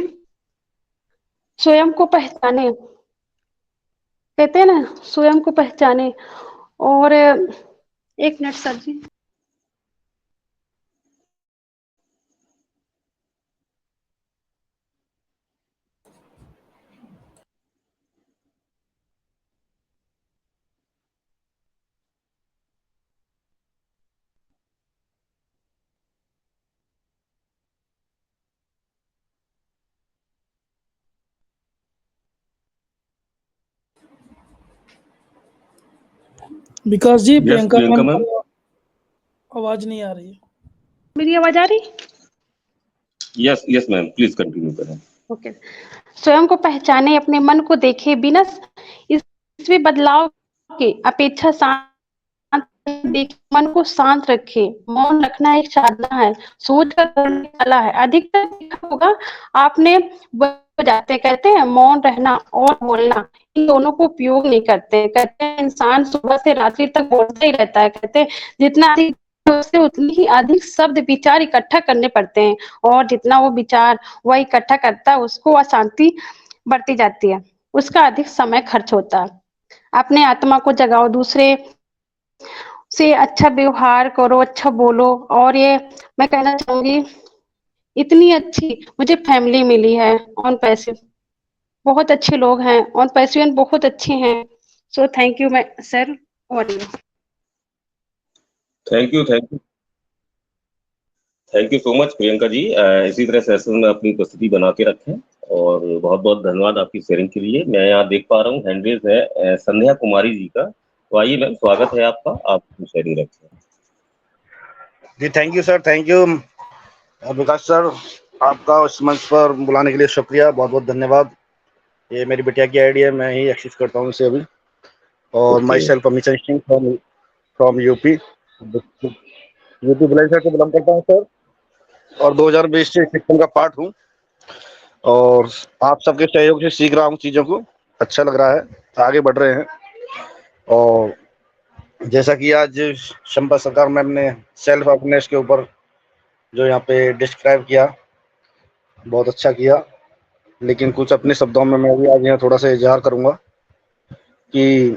स्वयं को पहचाने, कहते हैं ना, स्वयं को पहचाने। और एक मिनट सर जी। विकास जी, Yes, Priyanka Priyanka ma'am ma'am. आवाज नहीं आ रही है। मेरी आवाज आ रही? Yes yes ma'am, please continue करें। ओके। स्वयं को पहचाने, अपने मन को देखे, बिना इसमें बदलाव के अपेक्षा शांत देखे, मन को शांत रखे। मौन रखना एक साधना है, सोच कर करने वाला है। अधिकतर देखा होगा आपने, जाते कहते हैं मौन रहना और बोलना, इन दोनों को उपयोग नहीं करते। कहते हैं इंसान सुबह से रात्रि तक बोलता ही रहता है। कहते हैं जितना अधिक उससे उतनी ही अधिक शब्द विचार इकट्ठा करने पड़ते हैं, और जितना वो विचार वह इकट्ठा करता है उसको अशांति बढ़ती जाती है, उसका अधिक समय खर्च होता है। अपने आत्मा को जगाओ, दूसरे से अच्छा व्यवहार करो, अच्छा बोलो। और ये मैं कहना चाहूंगी, इतनी अच्छी मुझे फैमिली मिली है ऑन पैसिव। बहुत अच्छे लोग हैं और पेशेंट बहुत अच्छे हैं। सो थैंक यू मैं सर और thank you thank you thank you so much Priyanka ji. इसी तरह सेशन में अपनी उपस्थिति बना के रखें और बहुत बहुत धन्यवाद आपकी शेयरिंग के लिए। मैं यहाँ देख पा रहा हूँ हैंडरेज है संध्या कुमारी जी का। तो आइए मैम, स्वागत है आपका, आप शेयरिंग रखें। जी thank you sir, thank you Vikas sir, आपका इस मंच पर बुलाने के लिए शुक्रिया, बहुत बहुत धन्यवाद। ये मेरी बिटिया की आईडी है, मैं ही एक्सेस करता हूँ इसे अभी। और my self Amit Singh from UP village से बिलोंग करता हूँ सर, और 2020 से सिस्टम का पार्ट हूँ और आप सबके सहयोग से सीख रहा हूँ चीज़ों को, अच्छा लग रहा है, आगे बढ़ रहे हैं। और जैसा कि आज शंपा सरकार मैम ने सेल्फ अवेयरनेस के ऊपर जो यहाँ पे डिस्क्राइब किया, बहुत अच्छा किया। लेकिन कुछ अपने शब्दों में मैं भी आज यहाँ थोड़ा सा इजहार करूंगा कि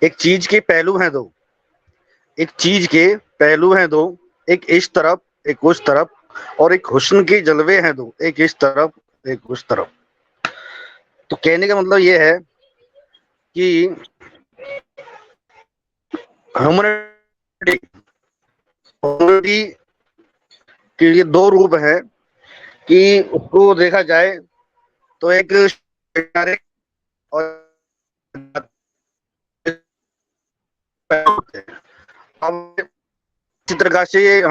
एक चीज के पहलू हैं दो, एक चीज के पहलू हैं दो, एक इस तरफ एक उस तरफ, और एक हुस्न के जलवे हैं दो, एक इस तरफ एक उस तरफ। तो कहने का मतलब ये है कि ह्यूमैनिटी के लिए दो रूप है कि उसको देखा जाए तो एक और चित्रकार से ये,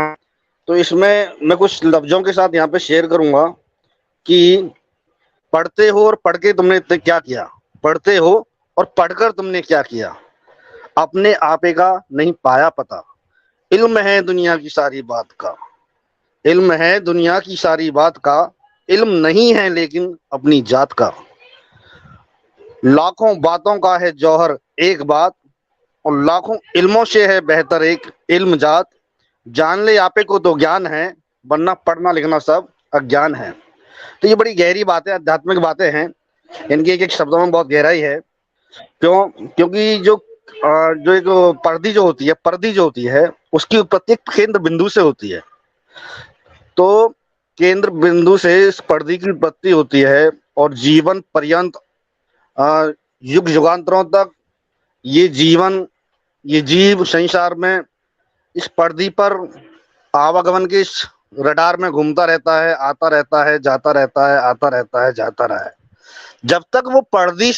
तो इसमें मैं कुछ लफ्जों के साथ यहाँ पे शेयर करूंगा कि पढ़ते हो और पढ़ के तुमने क्या किया, पढ़ते हो और पढ़कर तुमने क्या किया, अपने आपे का नहीं पाया पता, इल्म है दुनिया की सारी बात का, इल्म है दुनिया की सारी बात का, इल्म नहीं है लेकिन अपनी जात का, लाखों बातों का है जौहर एक बात, और लाखों इल्मों से है बेहतर एक इल्म जात, जान ले आपे को तो ज्ञान है, वरना पढ़ना लिखना सब अज्ञान है। तो ये बड़ी गहरी बातें, आध्यात्मिक बातें हैं, इनकी एक एक शब्दों में बहुत गहराई है। क्योंकि जो एक पर्दी जो होती है उसकी उत्पत्ति एक केंद्र बिंदु से होती है। तो केंद्र बिंदु से इस पर्दी की उत्पत्ति होती है और जीवन पर्यंत युग युगांतरों तक ये जीव संसार में इस पर्दी पर आवागमन के इस रडार में घूमता रहता है, आता रहता है, जाता रहता है, आता रहता है, जाता रहा है, जब तक वो पर्दी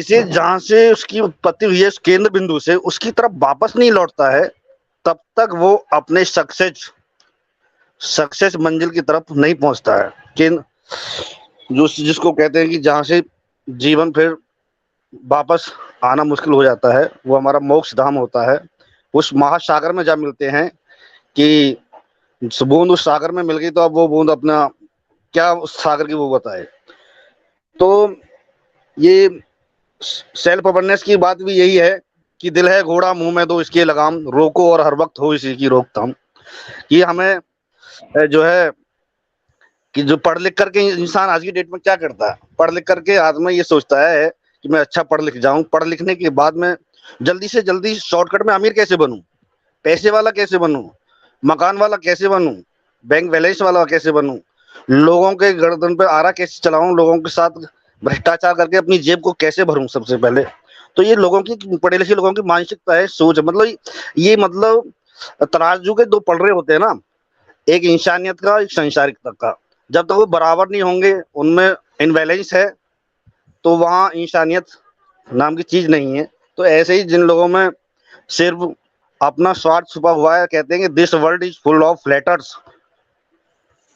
से जहां से उसकी उत्पत्ति हुई है, उस केंद्र बिंदु से उसकी तरफ वापस नहीं लौटता है, तब तक वो अपने सक्सेस मंजिल की तरफ नहीं पहुंचता है। जिसको कहते हैं कि जहां से जीवन फिर वापस आना मुश्किल हो जाता है, वो हमारा मोक्ष धाम होता है। उस महासागर में जब मिलते हैं कि बूंद उस सागर में मिल गई, तो अब वो बूंद अपना क्या उस सागर की वो बताए। तो ये सेल्फ अवेयरनेस की बात भी यही है कि दिल है घोड़ा मुंह में दो इसके लगाम, रोको और हर वक्त हो इसी की रोकथाम। ये हमें जो है कि जो पढ़ लिख करके इंसान आज की डेट में क्या करता है, पढ़ लिख करके आदमी ये सोचता है कि मैं अच्छा पढ़ लिख जाऊं, पढ़ लिखने के बाद में जल्दी से जल्दी शॉर्टकट में अमीर कैसे बनूं, पैसे वाला कैसे बनूं, मकान वाला कैसे बनूं, बैंक बैलेंस वाला कैसे बनूं, लोगों के गर्दन पे आरा कैसे चलाऊं, लोगों के साथ भ्रष्टाचार करके अपनी जेब को कैसे भरूं सबसे पहले। तो ये लोगों की, पढ़े लिखे लोगों की मानसिकता है, सोच है। मतलब ये मतलब तराजू के दो पलड़े होते हैं ना, एक इंसानियत का, एक संसारिकता का। जब तक वो बराबर नहीं होंगे, उनमें इनबैलेंस है, तो वहाँ इंसानियत नाम की चीज नहीं है। तो ऐसे ही जिन लोगों में सिर्फ अपना स्वार्थ छुपा हुआ है, कहते हैं कि this world is full of letters,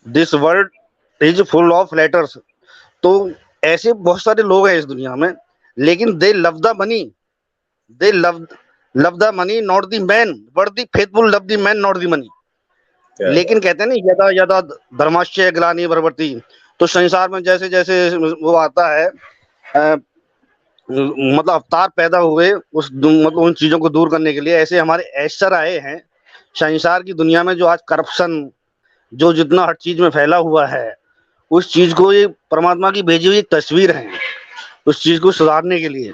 this world is full of letters. तो ऐसे बहुत सारे लोग हैं इस दुनिया में, लेकिन दे love the money, they love the money not the man, but the faithful love the man not the money. लेकिन कहते हैं ना, यदा यदा धर्मस्य ग्लानि भवति, तो संसार में जैसे जैसे वो आता है, मतलब अवतार पैदा हुए उस मतलब उन चीजों को दूर करने के लिए, ऐसे हमारे ऐश्वर आए हैं संसार की दुनिया में। जो आज करप्शन जो जितना हर चीज में फैला हुआ है, उस चीज को ये परमात्मा की भेजी हुई एक तस्वीर है उस चीज को सुधारने के लिए।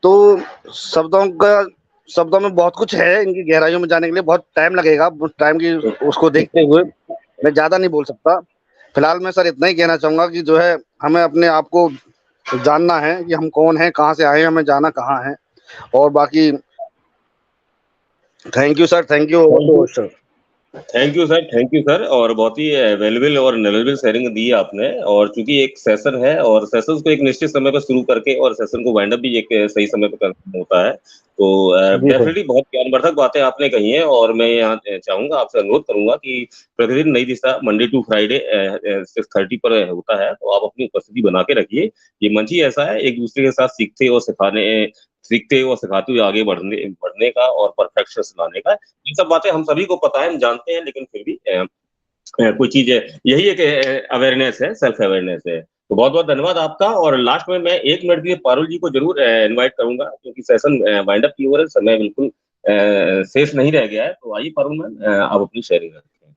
तो शब्दों में बहुत कुछ है, इनकी गहराइयों में जाने के लिए बहुत टाइम लगेगा। टाइम की उसको देखते हुए मैं ज्यादा नहीं बोल सकता, फिलहाल मैं सर इतना ही कहना चाहूंगा कि जो है हमें अपने आप को जानना है कि हम कौन हैं, कहाँ से आए हैं, हमें जाना कहाँ है। और बाकी thank you sir, thank you sir. Thank you sir. और बहुत ही वैल्यूबल और नॉलेजेबल शेयरिंग दी है आपने। और चूंकि एक सेशन है और सेशंस को एक निश्चित समय पर शुरू करके और सेशन को वाइंड अप भी एक सही समय पर करना होता है, तो जी सर। डेफिनेटली बहुत ज्ञानवर्धक बातें आपने कही हैं। और मैं यहाँ चाहूंगा, आपसे अनुरोध करूंगा कि प्रतिदिन नई दिशा मंडे टू फ्राइडे 6:30 पर होता है, तो आप अपनी उपस्थिति बना के रखिए। ये मंच ही ऐसा है एक दूसरे के साथ सीखते और सिखाते हुए आगे बढ़ने का और परफेक्शन लाने का। ये सब बातें हम सभी को पता है, हम जानते हैं, लेकिन फिर भी कोई चीज है, यही एक अवेयरनेस है, सेल्फ अवेयरनेस है। तो बहुत बहुत धन्यवाद आपका। और लास्ट में मैं 1 मिनट के लिए पारुल जी को जरूर इनवाइट करूंगा, क्योंकि सेशन वाइंड अप की ओर है, समय बिल्कुल शेष नहीं रह गया है। तो आइए पारुल मैम, आप अपनी शेयरिंग रखें।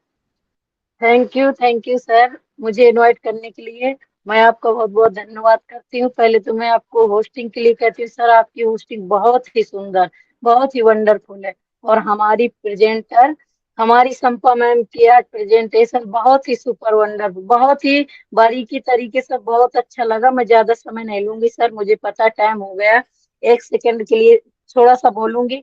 थैंक यू सर, मुझे इनवाइट करने के लिए। मैं आपका बहुत बहुत धन्यवाद करती हूँ। पहले तो मैं आपको होस्टिंग के लिए कहती हूँ सर, आपकी होस्टिंग बहुत ही सुंदर, बहुत ही वंडरफुल है। और हमारी प्रेजेंटर, हमारी संपा मैम की आज प्रेजेंटेशन बहुत ही सुपर वंडरफुल, बहुत ही बारीकी तरीके से, बहुत अच्छा लगा। मैं ज्यादा समय नहीं लूंगी सर, मुझे पता टाइम हो गया। 1 सेकंड के लिए थोड़ा सा बोलूंगी।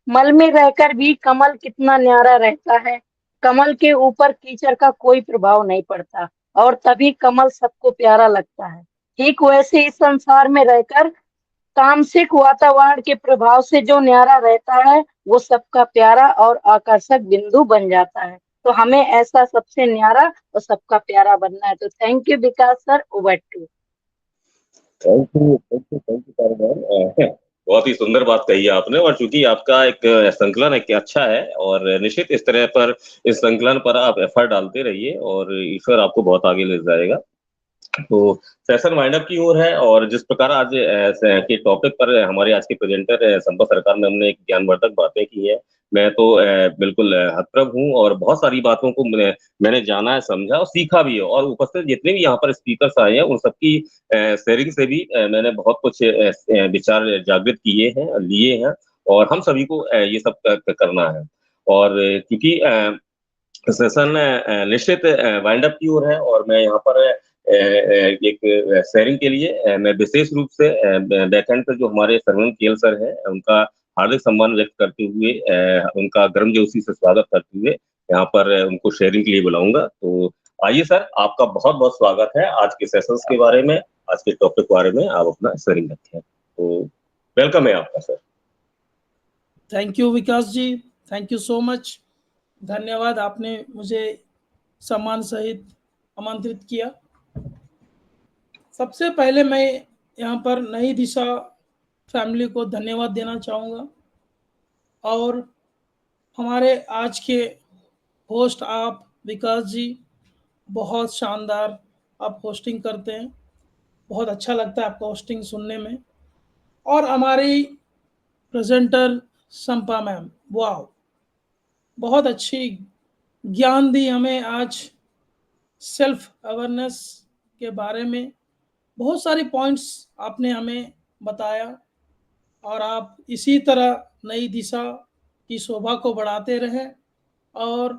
मल में रहकर भी कमल कितना न्यारा रहता है, कमल के ऊपर कीचड़ का कोई प्रभाव नहीं पड़ता, और तभी कमल सबको प्यारा लगता है। ठीक वैसे इस संसार में रहकर तामसिक वातावरण के प्रभाव से जो न्यारा रहता है, वो सबका प्यारा और आकर्षक बिंदु बन जाता है। तो हमें ऐसा सबसे न्यारा और सबका प्यारा बनना है। तो thank you Vikas sir, over to. Thank you Parul ma'am. बहुत ही सुंदर बात कही है आपने। और चूंकि आपका एक संकलन है कि अच्छा है, और निश्चित इस तरह पर, इस संकलन पर आप एफर्ट डालते रहिए और ईश्वर आपको बहुत आगे ले जाएगा। तो सेशन वाइंड अप की ओर है। और जिस प्रकार आज के टॉपिक पर हमारे आज के प्रेजेंटर संपत सरकार में हमने एक ज्ञानवर्धक बातें की है, मैं तो बिल्कुल हतप्रभ हूँ। और बहुत सारी बातों को मैंने जाना है, समझा और सीखा भी है। और उपस्थित जितने भी यहाँ पर स्पीकर्स आए हैं, उन सबकी शेयरिंग से भी मैंने बहुत कुछ विचार जागृत किए हैं, लिए हैं। और हम सभी को ये सब करना है। और क्योंकि सेशन निश्चित वाइंड अप की ओर है, और मैं यहाँ पर एक शेयरिंग के लिए मैं विशेष रूप से बैकएंड पे जो हमारे सरवण केल सर हैं, उनका हार्दिक सम्मान व्यक्त करते हुए, उनका गर्मजोशी से स्वागत करते हुए यहाँ पर उनको शेयरिंग के लिए बुलाऊंगा। तो आइए सर, आपका बहुत बहुत स्वागत है आज के सेशंस के बारे में, आज के टॉपिक के बारे में आप अपना शेयरिंग रखें। तो वेलकम है आपका sir. Thank you Vikas ji, thank you so much. धन्यवाद, आपने मुझे सम्मान सहित आमंत्रित किया। सबसे पहले मैं यहाँ पर नई दिशा फैमिली को धन्यवाद देना चाहूँगा। और हमारे आज के होस्ट आप विकास जी, बहुत शानदार आप होस्टिंग करते हैं, बहुत अच्छा लगता है आपका होस्टिंग सुनने में। और हमारी प्रेजेंटर संपा मैम, वाह, बहुत अच्छी ज्ञान दी हमें आज सेल्फ अवेयरनेस के बारे में। बहुत सारी पॉइंट्स आपने हमें बताया, और आप इसी तरह नई दिशा की शोभा को बढ़ाते रहें और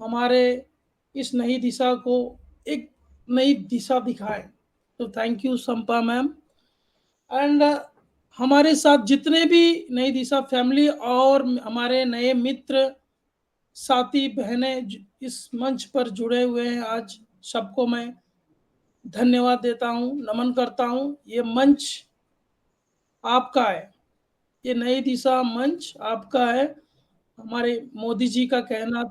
हमारे इस नई दिशा को एक नई दिशा दिखाएं। तो थैंक यू संपा मैम। एंड हमारे साथ जितने भी नई दिशा फैमिली और हमारे नए मित्र, साथी, बहनें इस मंच पर जुड़े हुए हैं, आज सबको मैं धन्यवाद देता हूं, नमन करता हूं। ये मंच आपका है, ये नई दिशा मंच आपका है। हमारे मोदी जी का कहना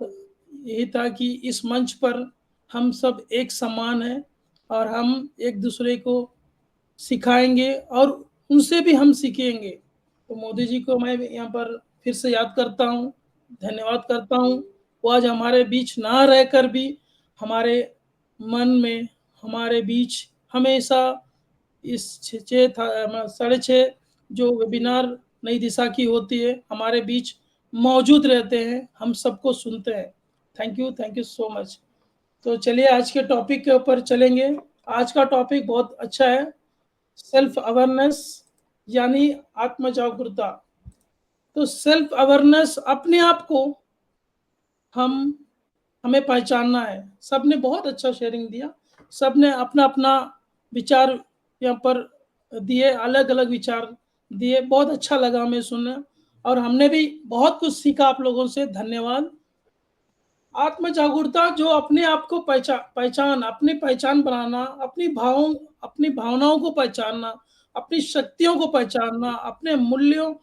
यही था कि इस मंच पर हम सब एक समान हैं और हम एक दूसरे को सिखाएंगे और उनसे भी हम सीखेंगे। तो मोदी जी को मैं यहाँ पर फिर से याद करता हूँ, धन्यवाद करता हूँ। वो आज हमारे बीच ना रहकर भी हमारे मन में, हमारे बीच हमेशा इस 6:30 जो वेबिनार नई दिशा की होती है, हमारे बीच मौजूद रहते हैं, हम सबको सुनते हैं। Thank you so much. तो चलिए आज के टॉपिक के ऊपर चलेंगे। आज का टॉपिक बहुत अच्छा है, सेल्फ अवेयरनेस यानी आत्म जागरूकता। तो सेल्फ अवेयरनेस, अपने आप को हम हमें पहचानना है। सबने बहुत अच्छा शेयरिंग दिया, सबने अपना अपना विचार यहाँ पर दिए, अलग अलग विचार दिए, बहुत अच्छा लगा हमें सुनना और हमने भी बहुत कुछ सीखा आप लोगों से। धन्यवाद। आत्म जागरूकता जो अपने आप को पहचान अपनी पहचान बनाना, अपनी भावनाओं को पहचानना, अपनी शक्तियों को पहचानना, अपने मूल्यों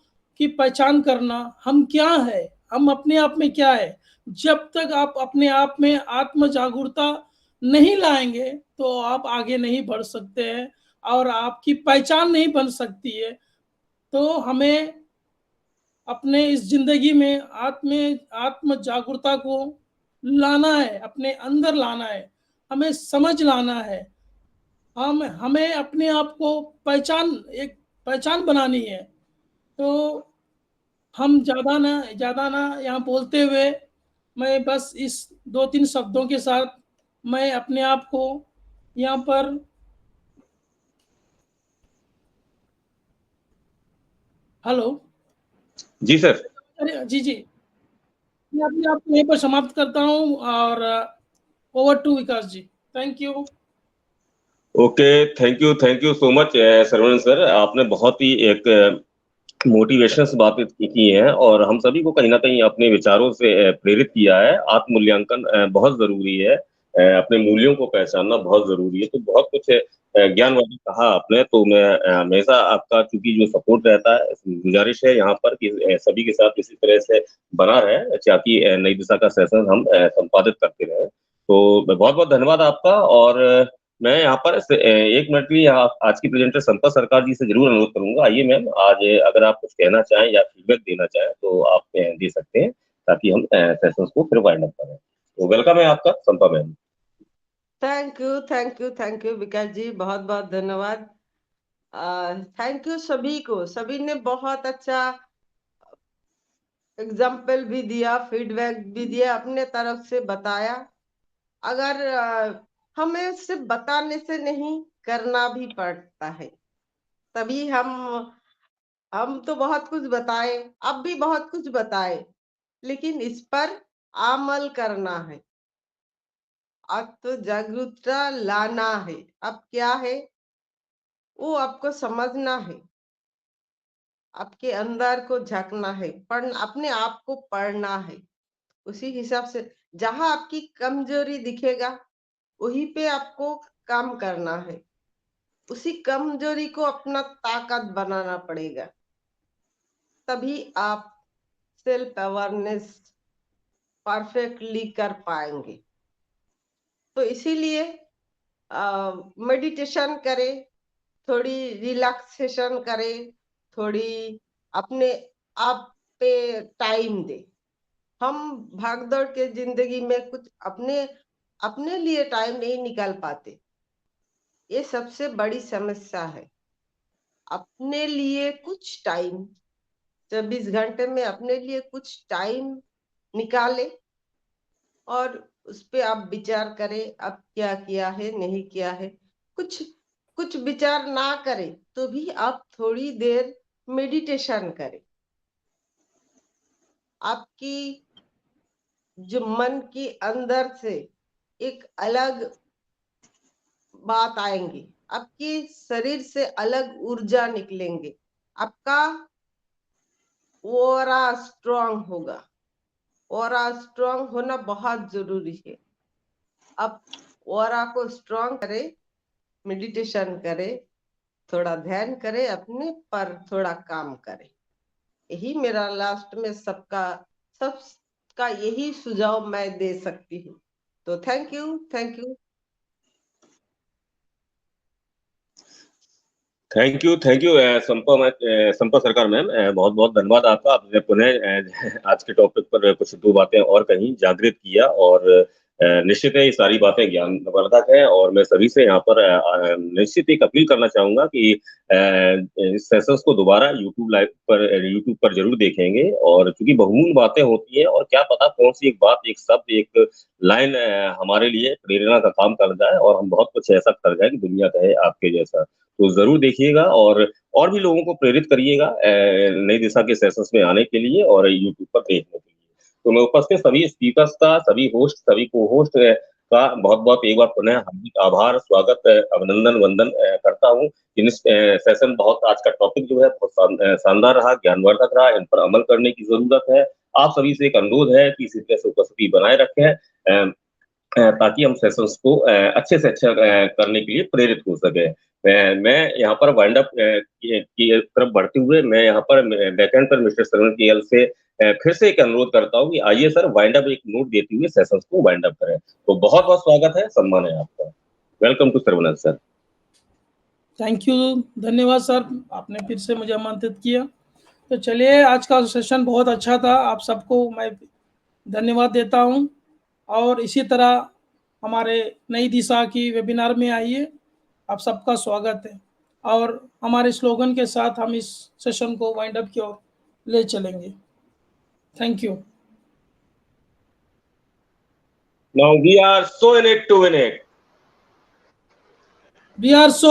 की पहचान करना, हम क्या है, हम अपने आप में क्या है। जब तक आप अपने आप में आत्म जागरूकता नहीं लाएंगे तो आप आगे नहीं बढ़ सकते हैं और आपकी पहचान नहीं बन सकती है। तो हमें अपने इस जिंदगी में आत्म जागरूकता को लाना है, अपने अंदर लाना है, हमें समझ लाना है। हमें अपने आप को एक पहचान बनानी है। तो हम ज्यादा ना यहाँ बोलते हुए, मैं बस इस 2-3 शब्दों के साथ मैं अपने आप को यहाँ पर हेलो जी सर। अरे जी मैं अपने आप को यहीं पर समाप्त करता हूँ और over to Vikas ji. Thank you. Okay, thank you so much Sarvan sir, आपने बहुत ही एक मोटिवेशनल बातें की हैं और हम सभी को कहीं ना कहीं अपने विचारों से प्रेरित किया है। आत्ममूल्यांकन बहुत जरूरी है, अपने मूल्यों को पहचानना बहुत जरूरी है। तो बहुत कुछ ज्ञानवादी कहा आपने, तो मैं हमेशा आपका चूंकि जो सपोर्ट रहता है, गुजारिश है यहाँ पर कि सभी के साथ इसी तरह से बना रहे ताकि नई दिशा का सेशन हम संपादित करते रहे। तो बहुत बहुत धन्यवाद आपका। और मैं यहाँ पर 1 मिनट के लिए आज की प्रेजेंटर संपत सरकार जी से जरूर अनुरोध करूंगा। आइए मैम, आज अगर आप कुछ कहना चाहें या फीडबैक देना चाहें तो आप दे सकते हैं ताकि हम सेशंस को फिर वाइंड अप करें। तो वेलकम है आपका संपा मैम। थैंक यू विकास जी, बहुत बहुत धन्यवाद। थैंक यू सभी को, सभी ने बहुत अच्छा एग्जाम्पल भी दिया, फीडबैक भी दिया, अपने तरफ से बताया। अगर हमें सिर्फ बताने से नहीं, करना भी पड़ता है, तभी हम तो बहुत कुछ बताए, अब भी बहुत कुछ बताए, लेकिन इस पर अमल करना है। अब तो जागरूकता लाना है। अब क्या है वो आपको समझना है, आपके अंदर को झांकना है, अपने आप को पढ़ना है। उसी हिसाब से जहां आपकी कमजोरी दिखेगा वहीं पे आपको काम करना है। उसी कमजोरी को अपना ताकत बनाना पड़ेगा, तभी आप सेल्फ अवेयरनेस परफेक्टली कर पाएंगे। तो इसीलिए मेडिटेशन करें, थोड़ी रिलैक्सेशन करें, थोड़ी अपने आप पे टाइम दे। हम भागदौड़ के जिंदगी में कुछ अपने लिए टाइम नहीं निकाल पाते, ये सबसे बड़ी समस्या है। अपने लिए कुछ टाइम, 24 घंटे में अपने लिए कुछ टाइम निकाले और उस पे आप विचार करें, अब क्या किया है, नहीं किया है। कुछ कुछ विचार ना करें तो भी आप थोड़ी देर मेडिटेशन करें। आपकी जो मन की अंदर से एक अलग बात आएंगी, आपकी शरीर से अलग ऊर्जा निकलेंगे, आपका ओरा स्ट्रांग होगा। ओरा स्ट्रांग होना बहुत जरूरी है। अब ओरा को स्ट्रांग करे, मेडिटेशन करे, थोड़ा ध्यान करे, अपने पर थोड़ा काम करे। यही मेरा लास्ट में सबका यही सुझाव मैं दे सकती हूँ। तो थैंक यू थैंक यू संपा सरकार मैम, बहुत बहुत धन्यवाद आपका। आपने पुनः आज के टॉपिक पर कुछ 2 बातें और कहीं जागृत किया और निश्चित है ये सारी बातें ज्ञानवर्धक है। और मैं सभी से यहाँ पर निश्चित एक अपील करना चाहूंगा कि इस सेशंस को दोबारा यूट्यूब पर जरूर देखेंगे। और क्योंकि बहुमूल्य बातें होती हैं और क्या पता कौन सी एक बात, एक शब्द, एक लाइन हमारे लिए प्रेरणा का काम कर जाए और हम बहुत कुछ ऐसा कर जाए कि दुनिया कहे आपके जैसा। तो जरूर देखिएगा और भी लोगों को प्रेरित करिएगा नई दिशा के सेशंस में आने के लिए और यूट्यूब पर देखने के लिए। तो मैं उपस्थित सभी स्पीकर्स का, सभी होस्ट, सभी को होस्ट का बहुत बहुत एक बार पुनः हार्दिक आभार, स्वागत, अभिनंदन, वंदन करता हूँ। इन सेशन बहुत, आज का टॉपिक जो है बहुत शानदार रहा, ज्ञानवर्धक रहा, इन पर अमल करने की जरूरत है। आप सभी से एक अनुरोध है कि इसी तरह से उपस्थिति बनाए रखें ताकि हम सेशंस को अच्छे से अच्छा करने के लिए प्रेरित हो सके। मैं यहाँ पर वाइंड अप की तरफ बढ़ते हुए मैं यहाँ पर बैकएंड पर मिस्टर श्रवण केएल से फिर से एक अनुरोध करता हूँ कि आइए सर वाइंड अप एक नोट देते हुए सेशंस को वाइंड अप करें। तो बहुत बहुत स्वागत है, सम्मान है आपका। Welcome to Shravan sir. Thank you, धन्यवाद सर, आपने फिर से मुझे आमंत्रित किया। तो चलिए, आज का सेशन बहुत अच्छा था, आप सबको मैं धन्यवाद देता हूं और इसी तरह हमारे नई दिशा की वेबिनार में आइए, आप सबका स्वागत है और हमारे स्लोगन के साथ हम इस सेशन को वाइंड अप की ओर ले चलेंगे। Thank you. Now we are so in it to win it. We are so